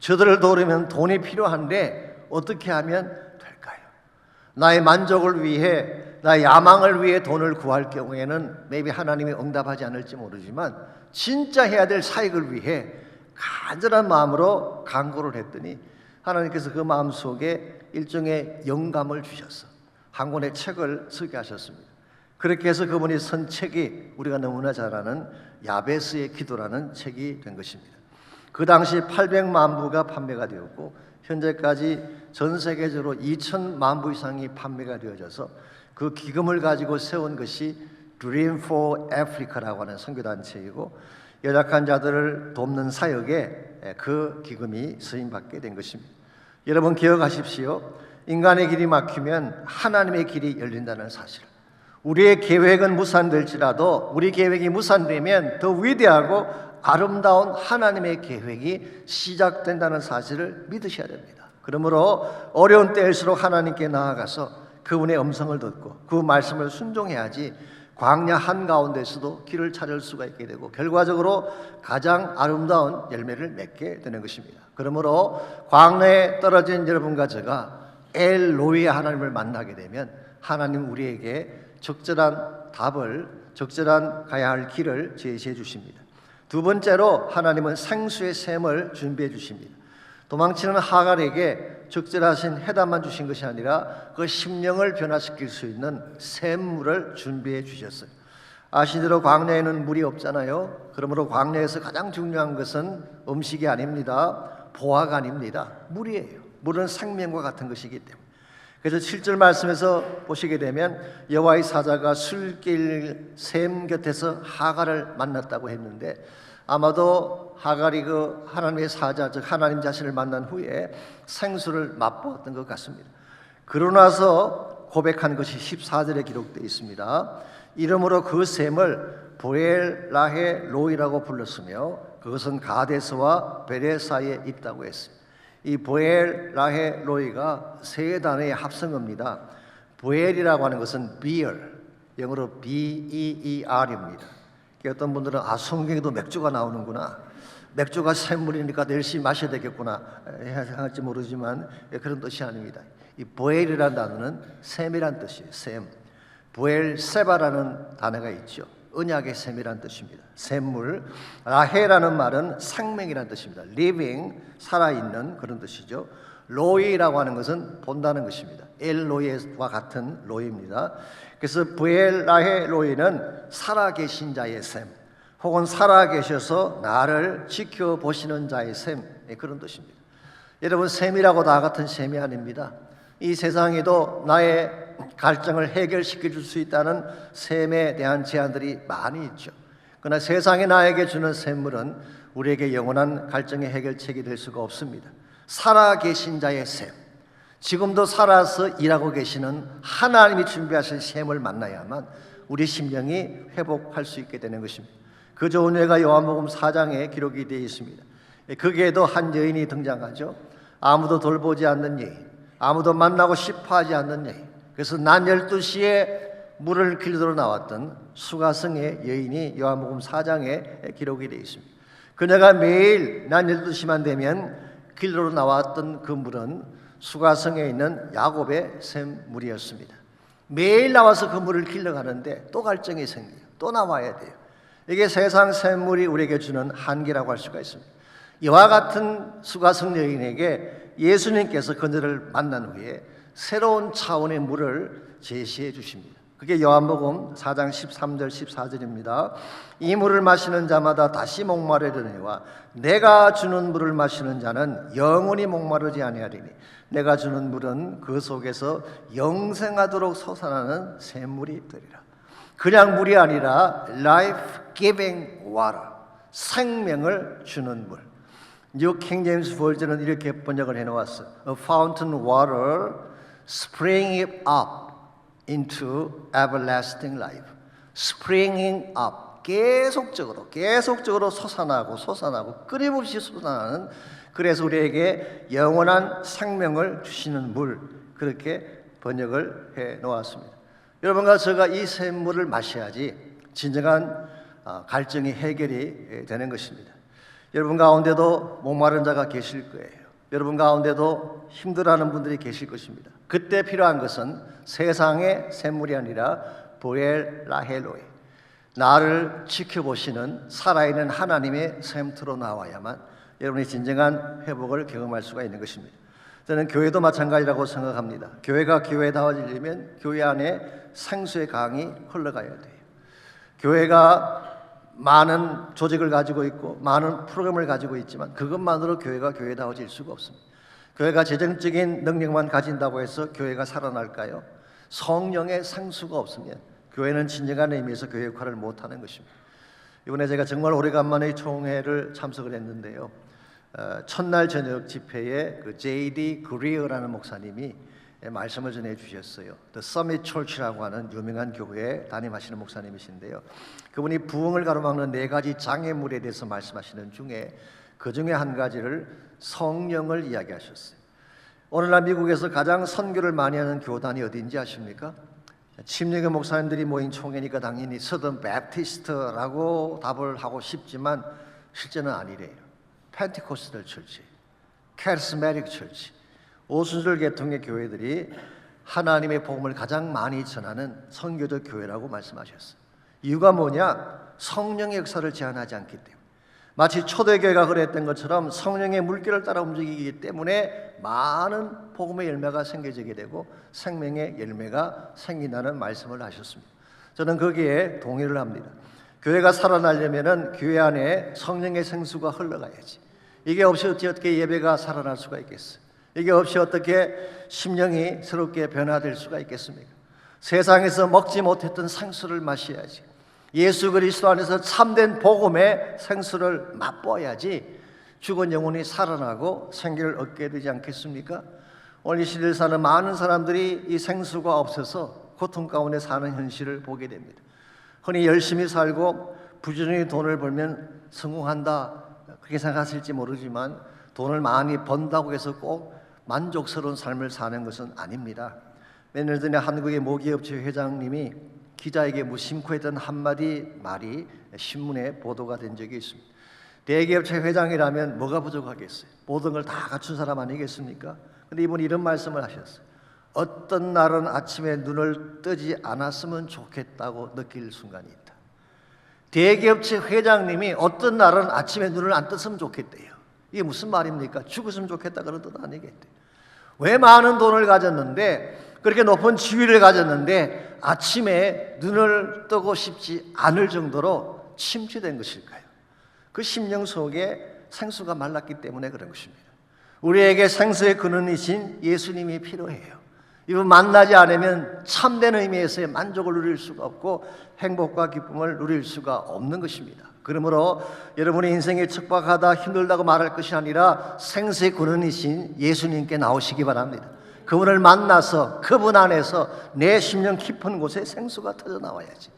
저들을 도우려면 돈이 필요한데 어떻게 하면 될까요? 나의 만족을 위해, 나의 야망을 위해 돈을 구할 경우에는 maybe 하나님이 응답하지 않을지 모르지만 진짜 해야 될 사역을 위해 간절한 마음으로 간구를 했더니 하나님께서 그 마음속에 일종의 영감을 주셔서 한 권의 책을 쓰게 하셨습니다. 그렇게 해서 그분이 쓴 책이 우리가 너무나 잘 아는 야베스의 기도라는 책이 된 것입니다. 그 당시 800만 부가 판매가 되었고 현재까지 전 세계적으로 2,000만 부 이상이 판매가 되어져서 그 기금을 가지고 세운 것이 Dream for Africa라고 하는 선교단체이고 연약한 자들을 돕는 사역에 그 기금이 쓰임받게 된 것입니다. 여러분 기억하십시오. 인간의 길이 막히면 하나님의 길이 열린다는 사실. 우리의 계획은 무산될지라도 우리 계획이 무산되면 더 위대하고 아름다운 하나님의 계획이 시작된다는 사실을 믿으셔야 됩니다. 그러므로 어려운 때일수록 하나님께 나아가서 그분의 음성을 듣고 그 말씀을 순종해야지 광야 한가운데서도 길을 찾을 수가 있게 되고 결과적으로 가장 아름다운 열매를 맺게 되는 것입니다. 그러므로 광야에 떨어진 여러분과 제가 엘로이 하나님을 만나게 되면 하나님 우리에게 적절한 답을, 적절한 가야 할 길을 제시해 주십니다. 두 번째로 하나님은 생수의 샘을 준비해 주십니다. 도망치는 하갈에게 적절하신 해답만 주신 것이 아니라 그 심령을 변화시킬 수 있는 샘물을 준비해 주셨어요. 아시대로 광야에는 물이 없잖아요. 그러므로 광야에서 가장 중요한 것은 음식이 아닙니다. 보화가 아닙니다. 물이에요. 물은 생명과 같은 것이기 때문에. 그래서 7절 말씀에서 보시게 되면 여호와의 사자가 술길 샘 곁에서 하갈을 만났다고 했는데 아마도 하갈이 그 하나님의 사자 즉 하나님 자신을 만난 후에 생수를 맛보았던 것 같습니다. 그러고 나서 고백한 것이 14절에 기록되어 있습니다. 이름으로 그 샘을 보엘라헤 로이라고 불렀으며 그것은 가데스와 베레 사이에 있다고 했습니다. 이 보엘라헤 로이가 세 단어의 합성어입니다. 보엘이라고 하는 것은 beer, 영어로 B-E-E-R입니다. 어떤 분들은 성경에도 맥주가 나오는구나, 맥주가 샘물이니까 열심히 마셔야 되겠구나 생각할지 모르지만 그런 뜻이 아닙니다. 이 보엘이라는 단어는 샘이란 뜻이에요. 샘. 보엘 세바라는 단어가 있죠. 언약의 샘이란 뜻입니다. 샘물. 라헤라는 말은 생명이란 뜻입니다. living, 살아있는 그런 뜻이죠. 로이라고 하는 것은 본다는 것입니다. 엘로이와 같은 로이입니다. 그래서 부엘라헤 로이는 살아계신 자의 샘, 혹은 살아계셔서 나를 지켜보시는 자의 샘, 그런 뜻입니다. 여러분, 샘이라고 다 같은 샘이 아닙니다. 이 세상에도 나의 갈증을 해결시켜 줄 수 있다는 샘에 대한 제안들이 많이 있죠. 그러나 세상이 나에게 주는 샘물은 우리에게 영원한 갈증의 해결책이 될 수가 없습니다. 살아계신 자의 샘, 지금도 살아서 일하고 계시는 하나님이 준비하신 샘을 만나야만 우리 심령이 회복할 수 있게 되는 것입니다. 그 좋은 예가 요한복음 4장에 기록이 되어 있습니다. 거기에도 한 여인이 등장하죠. 아무도 돌보지 않는 여인, 아무도 만나고 싶어하지 않는 여인. 그래서 낮 12시에 물을 길들어 나왔던 수가성의 여인이 요한복음 4장에 기록이 되어 있습니다. 그녀가 매일 낮 12시만 되면 길들어 나왔던 그 물은 수가성에 있는 야곱의 샘물이었습니다. 매일 나와서 그 물을 길러가는데 또 갈증이 생겨요. 또 나와야 돼요. 이게 세상 샘물이 우리에게 주는 한계라고 할 수가 있습니다. 이와 같은 수가 성령인에게 예수님께서 그들을 만난 후에 새로운 차원의 물을 제시해 주십니다. 그게 요한복음 4장 13절 14절입니다. 이 물을 마시는 자마다 다시 목마르려니와 내가 주는 물을 마시는 자는 영원히 목마르지 아니하리니 내가 주는 물은 그 속에서 영생하도록 솟아나는 샘물이 되리라. 그냥 물이 아니라 life-giving water, 생명을 주는 물. 뉴 킹제임스 버전은 이렇게 번역을 해놓았어요. A fountain water springing up into everlasting life. springing up, 계속적으로 솟아나고 끊임없이 솟아나는, 그래서 우리에게 영원한 생명을 주시는 물, 그렇게 번역을 해놓았습니다. 여러분과 제가 이 샘물을 마셔야지 진정한 갈증이 해결이 되는 것입니다. 여러분 가운데도 목마른 자가 계실 거예요. 여러분 가운데도 힘들어하는 분들이 계실 것입니다. 그때 필요한 것은 세상의 샘물이 아니라 보엘 라헬로에, 나를 지켜보시는 살아있는 하나님의 샘터로 나와야만 여러분이 진정한 회복을 경험할 수가 있는 것입니다. 저는 교회도 마찬가지라고 생각합니다. 교회가 교회다워지려면 교회 안에 생수의 강이 흘러가야 돼요. 교회가 많은 조직을 가지고 있고 많은 프로그램을 가지고 있지만 그것만으로 교회가 교회다워질 수가 없습니다. 교회가 재정적인 능력만 가진다고 해서 교회가 살아날까요? 성령의 생수가 없으면 교회는 진정한 의미에서 교회 역할을 못하는 것입니다. 이번에 제가 정말 오래간만에 총회를 참석을 했는데요, 첫날 저녁 집회에 그 J.D. 그리어라는 목사님이 말씀을 전해 주셨어요. The Summit Church라고 하는 유명한 교회에 담임하시는 목사님이신데요, 그분이 부흥을 가로막는 4가지 장애물에 대해서 말씀하시는 중에 그 중에 한 가지를 성령을 이야기하셨어요. 오늘날 미국에서 가장 선교를 많이 하는 교단이 어딘지 아십니까? 침례교 목사님들이 모인 총회니까 당연히 서던 베프티스트라고 답을 하고 싶지만 실제는 아니래요. 펜티코스탈 처치, 카리스마틱 처치, 오순절 계통의 교회들이 하나님의 복음을 가장 많이 전하는 선교적 교회라고 말씀하셨어요. 이유가 뭐냐? 성령의 역사를 제한하지 않기 때문에. 마치 초대교회가 그랬던 것처럼 성령의 물결을 따라 움직이기 때문에 많은 복음의 열매가 생겨지게 되고 생명의 열매가 생긴다는 말씀을 하셨습니다. 저는 거기에 동의를 합니다. 교회가 살아나려면 교회 안에 성령의 생수가 흘러가야지. 이게 없이 어떻게 예배가 살아날 수가 있겠어요? 이게 없이 어떻게 심령이 새롭게 변화될 수가 있겠습니까? 세상에서 먹지 못했던 생수를 마셔야지. 예수 그리스도 안에서 참된 복음의 생수를 맛보아야지 죽은 영혼이 살아나고 생기를 얻게 되지 않겠습니까? 오늘 이 시대를 사는 많은 사람들이 이 생수가 없어서 고통 가운데 사는 현실을 보게 됩니다. 흔히 열심히 살고 부지런히 돈을 벌면 성공한다, 그렇게 생각하실지 모르지만 돈을 많이 번다고 해서 꼭 만족스러운 삶을 사는 것은 아닙니다. 몇 년 전에 한국의 모기업체 회장님이 기자에게 무심코 했던 한마디 말이 신문에 보도가 된 적이 있습니다. 대기업체 회장이라면 뭐가 부족하겠어요? 모든 걸 다 갖춘 사람 아니겠습니까? 근데 이분이 이런 말씀을 하셨어요. 어떤 날은 아침에 눈을 뜨지 않았으면 좋겠다고 느낄 순간이 있다. 대기업체 회장님이 어떤 날은 아침에 눈을 안 떴으면 좋겠대요. 이게 무슨 말입니까? 죽었으면 좋겠다 그런 뜻 아니겠대요. 왜 많은 돈을 가졌는데, 그렇게 높은 지위를 가졌는데 아침에 눈을 뜨고 싶지 않을 정도로 침체된 것일까요? 그 심령 속에 생수가 말랐기 때문에 그런 것입니다. 우리에게 생수의 근원이신 예수님이 필요해요. 이분 만나지 않으면 참된 의미에서의 만족을 누릴 수가 없고 행복과 기쁨을 누릴 수가 없는 것입니다. 그러므로 여러분의 인생이 척박하다 힘들다고 말할 것이 아니라 생수의 근원이신 예수님께 나오시기 바랍니다. 그분을 만나서 그분 안에서 내 심령 깊은 곳에 생수가 터져 나와야지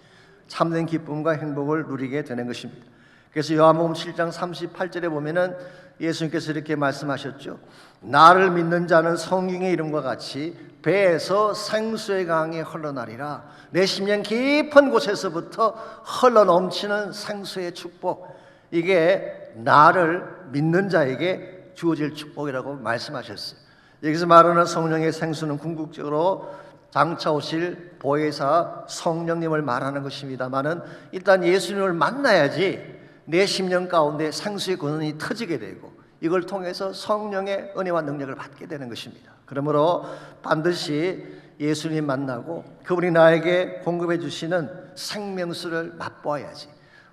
참된 기쁨과 행복을 누리게 되는 것입니다. 그래서 요한복음 7장 38절에 보면은 예수님께서 이렇게 말씀하셨죠. 나를 믿는 자는 성경의 이름과 같이 배에서 생수의 강이 흘러나리라. 내 심령 깊은 곳에서부터 흘러넘치는 생수의 축복, 이게 나를 믿는 자에게 주어질 축복이라고 말씀하셨어요. 여기서 말하는 성령의 생수는 궁극적으로 장차 오실 보혜사 성령님을 말하는 것입니다만은 일단 예수님을 만나야지 내 심령 가운데 생수의 근원이 터지게 되고 이걸 통해서 성령의 은혜와 능력을 받게 되는 것입니다. 그러므로 반드시 예수님 만나고 그분이 나에게 공급해 주시는 생명수를 맛보아야지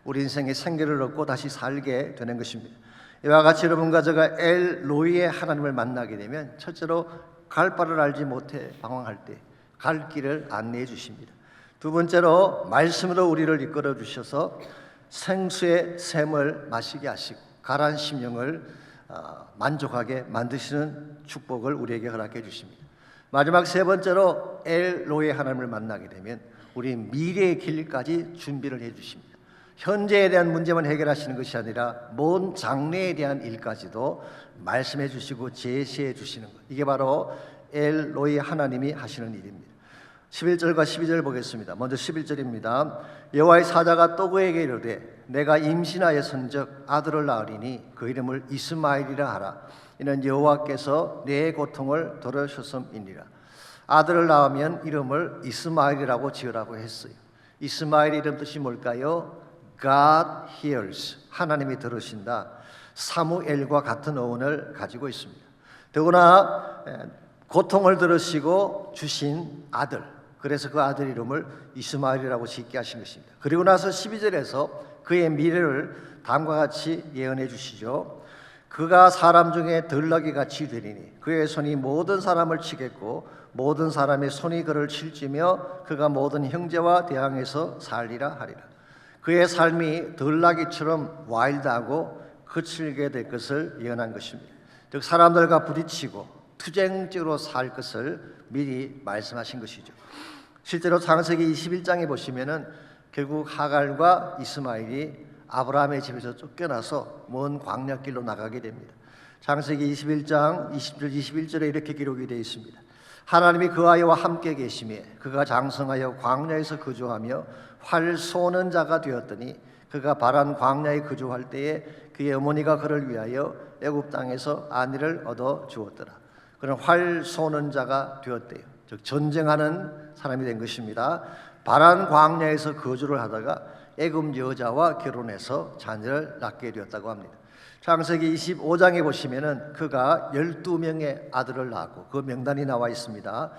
우리 인생의 생기를 얻고 다시 살게 되는 것입니다. 이와 같이 여러분과 제가 엘로이의 하나님을 만나게 되면 첫째로 갈 바를 알지 못해 방황할 때 갈 길을 안내해 주십니다. 두 번째로 말씀으로 우리를 이끌어 주셔서 생수의 샘을 마시게 하시고 가라앉은 심령을 만족하게 만드시는 축복을 우리에게 허락해 주십니다. 마지막 세 번째로 엘로의 하나님을 만나게 되면 우리 미래의 길까지 준비를 해 주십니다. 현재에 대한 문제만 해결하시는 것이 아니라 먼 장래에 대한 일까지도 말씀해 주시고 제시해 주시는 것, 이게 바로 엘로이 하나님이 하시는 일입니다. 11절과 12절 보겠습니다. 먼저 11절입니다. 여호와의 사자가 또 그에게 이르되 내가 임신하였은즉 아들을 낳으리니 그 이름을 이스마엘이라 하라. 이는 여호와께서 내 고통을 들으셨음이니라. 아들을 낳으면 이름을 이스마엘이라고 지으라고 했어요. 이스마엘 이름 뜻이 뭘까요? God hears, 하나님이 들으신다. 사무엘과 같은 어원을 가지고 있습니다. 더구나 고통을 들으시고 주신 아들, 그래서 그 아들 이름을 이스마엘이라고 짓게 하신 것입니다. 그리고 나서 12절에서 그의 미래를 다음과 같이 예언해 주시죠. 그가 사람 중에 들나귀 같이 되리니 그의 손이 모든 사람을 치겠고 모든 사람의 손이 그를 칠지며 그가 모든 형제와 대항해서 살리라 하리라. 그의 삶이 들나귀처럼 와일드하고 거칠게 될 것을 예언한 것입니다. 즉 사람들과 부딪히고 투쟁적으로 살 것을 미리 말씀하신 것이죠. 실제로 창세기 21장에 보시면은 결국 하갈과 이스마엘이 아브라함의 집에서 쫓겨나서 먼 광야길로 나가게 됩니다. 창세기 21장 20절 21절에 이렇게 기록이 되어 있습니다. 하나님이 그 아이와 함께 계시매 그가 장성하여 광야에서 거주하며 활 쏘는 자가 되었더니 그가 바란 광야에 거주할 때에 그의 어머니가 그를 위하여 애굽 땅에서 아내를 얻어 주었더라. 그는 활 쏘는 자가 되었대요. 즉 전쟁하는 사람이 된 것입니다. 바란 광야에서 거주를 하다가 애굽 여자와 결혼해서 자녀를 낳게 되었다고 합니다. 창세기 25장에 보시면은 그가 12명의 아들을 낳았고 그 명단이 나와 있습니다.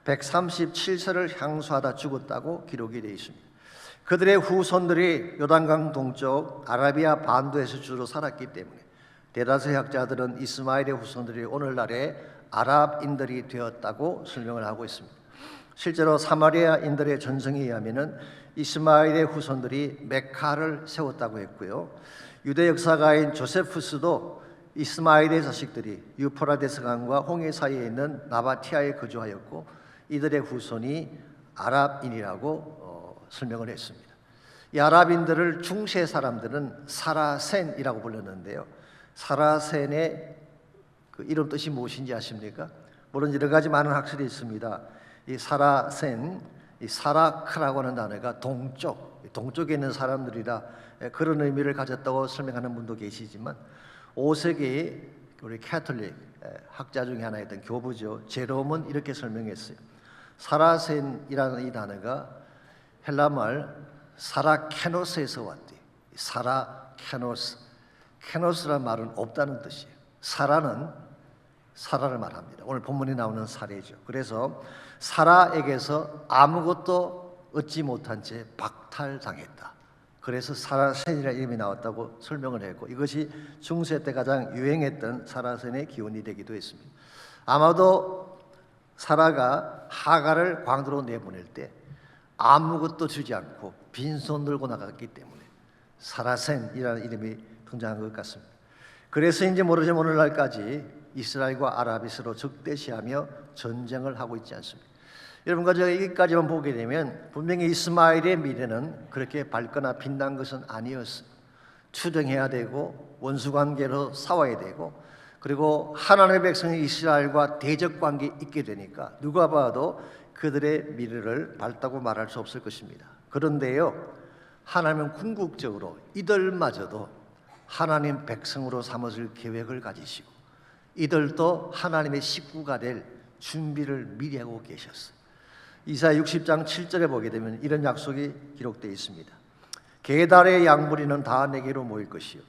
137세를 향수하다 죽었다고 기록이 되어 있습니다. 그들의 후손들이 요단강 동쪽 아라비아 반도에서 주로 살았기 때문에 대다수의 학자들은 이스마엘의 후손들이 오늘날의 아랍인들이 되었다고 설명을 하고 있습니다. 실제로 사마리아인들의 전성에 의하면은 이스마엘의 후손들이 메카를 세웠다고 했고요. 유대 역사가인 조세푸스도 이스마엘의 자식들이 유프라데스 강과 홍해 사이에 있는 나바티아에 거주하였고 이들의 후손이 아랍인이라고 설명을 했습니다. 이 아랍인들을 중세 사람들은 사라센이라고 불렀는데요. 사라센의 그 이름 뜻이 무엇인지 아십니까? 물론 여러 가지 많은 학설이 있습니다. 이 사라센, 이 사라크라고 하는 단어가 동쪽에 있는 사람들이라 그런 의미를 가졌다고 설명하는 분도 계시지만 5세기 우리 캐톨릭 학자 중에 하나였던 교부죠. 제롬은 이렇게 설명했어요. 사라센이라는 이 단어가 헬라말 사라케노스에서 왔대. 사라케노스, 케노스란 말은 없다는 뜻이에요. 사라는 사라를 말합니다. 오늘 본문에 나오는 사례죠. 그래서 사라에게서 아무것도 얻지 못한 채 박탈당했다. 그래서 사라센이라는 이름이 나왔다고 설명을 했고 이것이 중세 때 가장 유행했던 사라센의 기원이 되기도 했습니다. 아마도 사라가 하갈을 광도로 내보낼 때 아무것도 주지 않고 빈손 들고 나갔기 때문에 사라센이라는 이름이 등장한 것 같습니다. 그래서인지 모르지만 오늘날까지 이스라엘과 아랍이 서로 적대시하며 전쟁을 하고 있지 않습니다. 여러분과 제가 여기까지만 보게 되면 분명히 이스마엘의 미래는 그렇게 밝거나 빛난 것은 아니었어요. 투쟁해야 되고 원수관계로 싸워야 되고 그리고 하나님의 백성이 이스라엘과 대적관계에 있게 되니까 누가 봐도 그들의 미래를 밝다고 말할 수 없을 것입니다. 그런데요, 하나님은 궁극적으로 이들마저도 하나님 백성으로 삼으실 계획을 가지시고 이들도 하나님의 식구가 될 준비를 미리 하고 계셨어요. 이사야 60장 7절에 보게 되면 이런 약속이 기록되어 있습니다. 계달의 양무리는 다 내게로 모일 것이요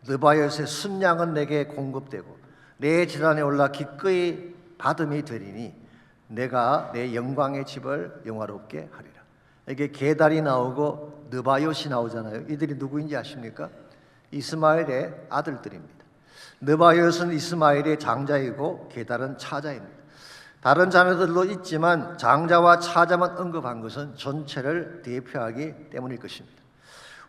느바요스의 순양은 내게 공급되고 내 제단에 올라 기꺼이 받음이 되리니 내가 내 영광의 집을 영화롭게 하리라. 이게 게달이 나오고 느바요시 나오잖아요. 이들이 누구인지 아십니까? 이스마엘의 아들들입니다. 느바요스는 이스마엘의 장자이고 게달은 차자입니다. 다른 자녀들도 있지만 장자와 차자만 언급한 것은 전체를 대표하기 때문일 것입니다.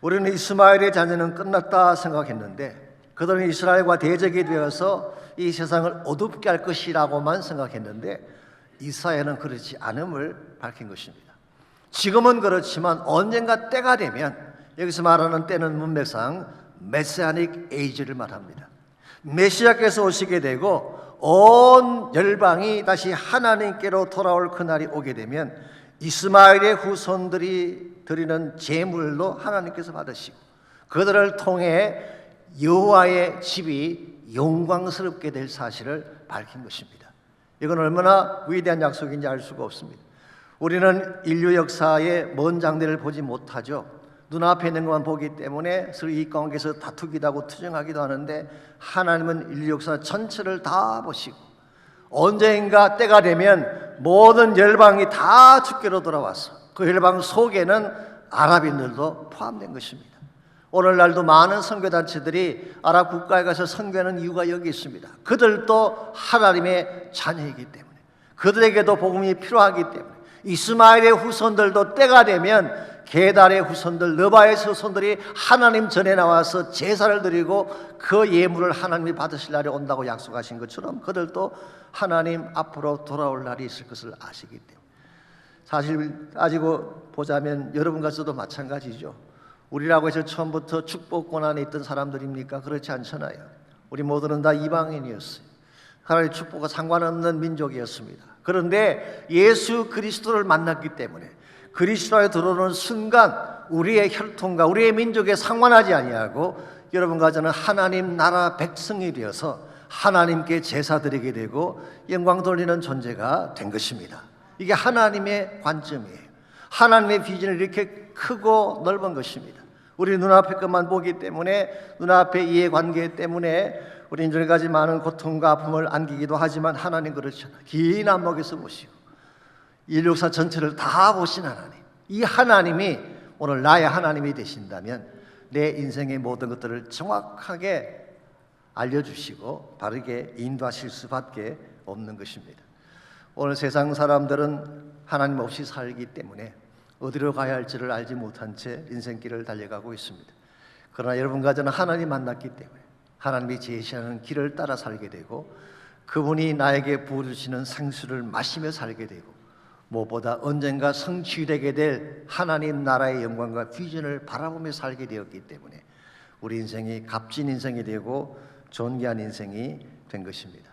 우리는 이스마엘의 자녀는 끝났다 생각했는데 그들은 이스라엘과 대적이 되어서 이 세상을 어둡게 할 것이라고만 생각했는데 이사야는 그렇지 않음을 밝힌 것입니다. 지금은 그렇지만 언젠가 때가 되면, 여기서 말하는 때는 문맥상 메시아닉 에이지를 말합니다. 메시아께서 오시게 되고 온 열방이 다시 하나님께로 돌아올 그날이 오게 되면 이스마엘의 후손들이 드리는 제물로 하나님께서 받으시고 그들을 통해 여호와의 집이 영광스럽게 될 사실을 밝힌 것입니다. 이건 얼마나 위대한 약속인지 알 수가 없습니다. 우리는 인류 역사의 먼 장래를 보지 못하죠. 눈앞에 있는 것만 보기 때문에 서로 이 관계에서 다투기도 하고 투정하기도 하는데 하나님은 인류 역사 전체를 다 보시고 언젠가 때가 되면 모든 열방이 다 주께로 돌아와서 그 열방 속에는 아랍인들도 포함된 것입니다. 오늘날도 많은 선교단체들이 아랍 국가에 가서 선교하는 이유가 여기 있습니다. 그들도 하나님의 자녀이기 때문에, 그들에게도 복음이 필요하기 때문에, 이스마엘의 후손들도 때가 되면 게달의 후손들, 느바의 후손들이 하나님 전에 나와서 제사를 드리고 그 예물을 하나님이 받으실 날이 온다고 약속하신 것처럼 그들도 하나님 앞으로 돌아올 날이 있을 것을 아시기 때문에, 사실 따지고 보자면 여러분과 저도 마찬가지죠. 우리라고 해서 처음부터 축복권 안에 있던 사람들입니까? 그렇지 않잖아요. 우리 모두는 다 이방인이었어요. 하나님의 축복과 상관없는 민족이었습니다. 그런데 예수 그리스도를 만났기 때문에 그리스도에 들어오는 순간 우리의 혈통과 우리의 민족에 상관하지 아니하고 여러분과 저는 하나님 나라 백성이 되어서 하나님께 제사 드리게 되고 영광 돌리는 존재가 된 것입니다. 이게 하나님의 관점이에요. 하나님의 비전이 이렇게 크고 넓은 것입니다. 우리 눈앞의 것만 보기 때문에, 눈앞의 이해관계 때문에 우리는 여러 가지 많은 고통과 아픔을 안기기도 하지만 하나님 그렇지 않아요. 긴 안목에서 보시고 인류 역사 전체를 다 보신 하나님, 이 하나님이 오늘 나의 하나님이 되신다면 내 인생의 모든 것들을 정확하게 알려주시고 바르게 인도하실 수밖에 없는 것입니다. 오늘 세상 사람들은 하나님 없이 살기 때문에 어디로 가야 할지를 알지 못한 채 인생길을 달려가고 있습니다. 그러나 여러분과 저는 하나님 만났기 때문에 하나님이 제시하는 길을 따라 살게 되고 그분이 나에게 부어주시는 생수를 마시며 살게 되고 무엇보다 언젠가 성취되게 될 하나님 나라의 영광과 비전을 바라보며 살게 되었기 때문에 우리 인생이 값진 인생이 되고 존귀한 인생이 된 것입니다.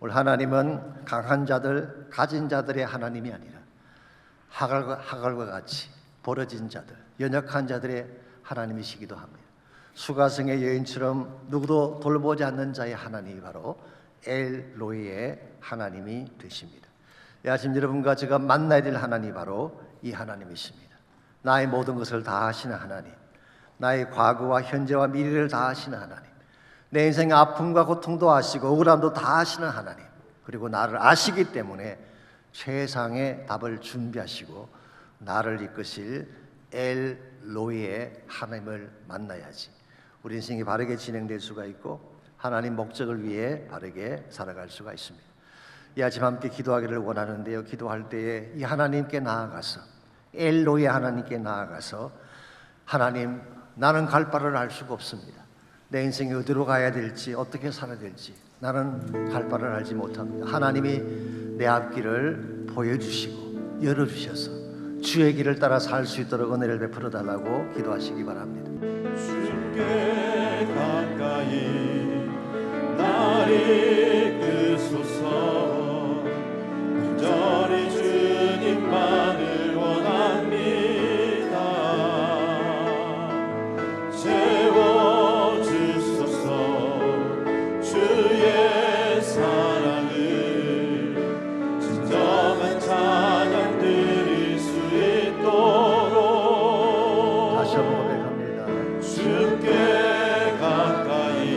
오늘 하나님은 강한 자들, 가진 자들의 하나님이 아니라 하갈과 같이 벌어진 자들, 연약한 자들의 하나님이시기도 합니다. 수가성의 여인처럼 누구도 돌보지 않는 자의 하나님이 바로 엘로이의 하나님이 되십니다. 이 아침 여러분과 제가 만나야 될 하나님이 바로 이 하나님이십니다. 나의 모든 것을 다 아시는 하나님, 나의 과거와 현재와 미래를 다 아시는 하나님, 내 인생의 아픔과 고통도 아시고 억울함도 다 아시는 하나님, 그리고 나를 아시기 때문에 최상의 답을 준비하시고 나를 이끄실 엘로이의 하나님을 만나야지 우리 인생이 바르게 진행될 수가 있고 하나님 목적을 위해 바르게 살아갈 수가 있습니다. 이 아침 함께 기도하기를 원하는데요, 기도할 때에 이 하나님께 나아가서 엘로이 하나님께 나아가서 하나님, 나는 갈 바를 알 수가 없습니다. 내 인생이 어디로 가야 될지, 어떻게 살아야 될지 나는 갈 바를 알지 못합니다. 하나님이 내 앞길을 보여주시고 열어주셔서 주의 길을 따라 살 수 있도록 은혜를 베풀어 달라고 기도하시기 바랍니다. 주께 가까이 날 이끄소서. 간절히 주님만을 원합니다. 채워주소서. 주의 사랑을 진정한 찬양 드릴 수 있도록 다시 한번 고백합니다. 주께 가까이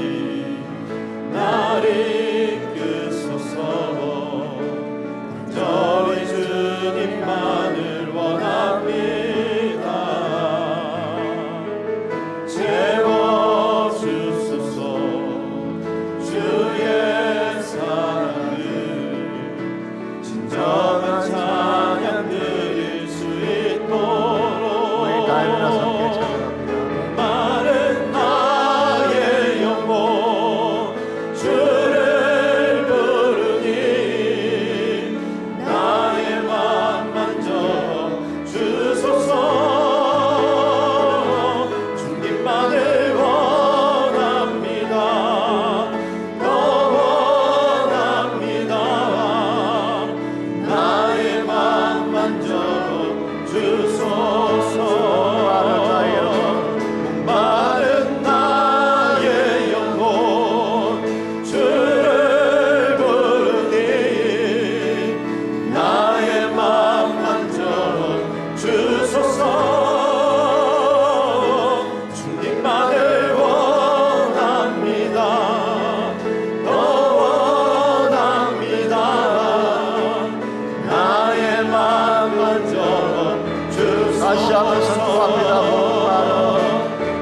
목마름을 선포합니다.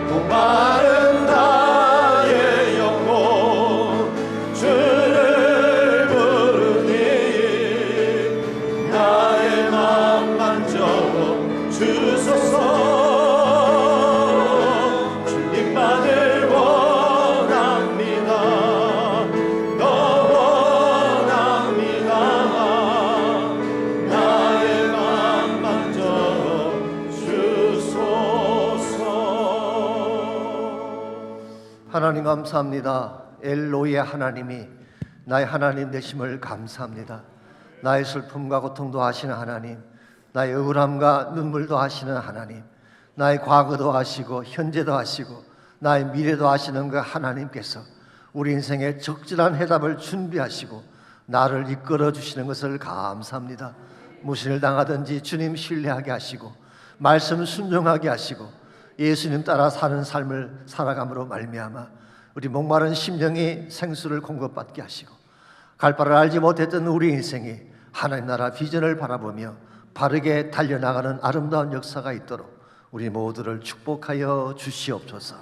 목마른 나의 영혼 주를 부르니 나의 맘 만져 주소서. 주님만을 원합니다. 더 원합니다. 나의 맘 만져 주소서. 하나님 감사합니다. 엘로의 하나님이 나의 하나님 되심을 감사합니다. 나의 슬픔과 고통도 아시는 하나님, 나의 억울함과 눈물도 아시는 하나님, 나의 과거도 아시고 현재도 아시고 나의 미래도 아시는 그 하나님께서 우리 인생에 적절한 해답을 준비하시고 나를 이끌어 주시는 것을 감사합니다. 무엇을 당하든지 주님 신뢰하게 하시고 말씀 순종하게 하시고 예수님 따라 사는 삶을 살아감으로 말미암아 우리 목마른 심령이 생수를 공급받게 하시고 갈 바를 알지 못했던 우리 인생이 하나님 나라 비전을 바라보며 바르게 달려나가는 아름다운 역사가 있도록 우리 모두를 축복하여 주시옵소서.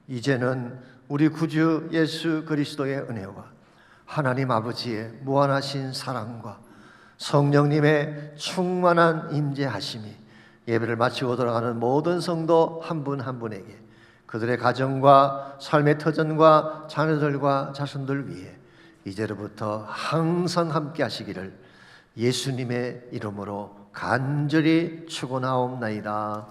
이제는 우리 구주 예수 그리스도의 은혜와 하나님 아버지의 무한하신 사랑과 성령님의 충만한 임재하심이 예배를 마치고 돌아가는 모든 성도 한 분 한 분에게 그들의 가정과 삶의 터전과 자녀들과 자손들 위해 이제로부터 항상 함께 하시기를 예수님의 이름으로 간절히 축원하옵나이다.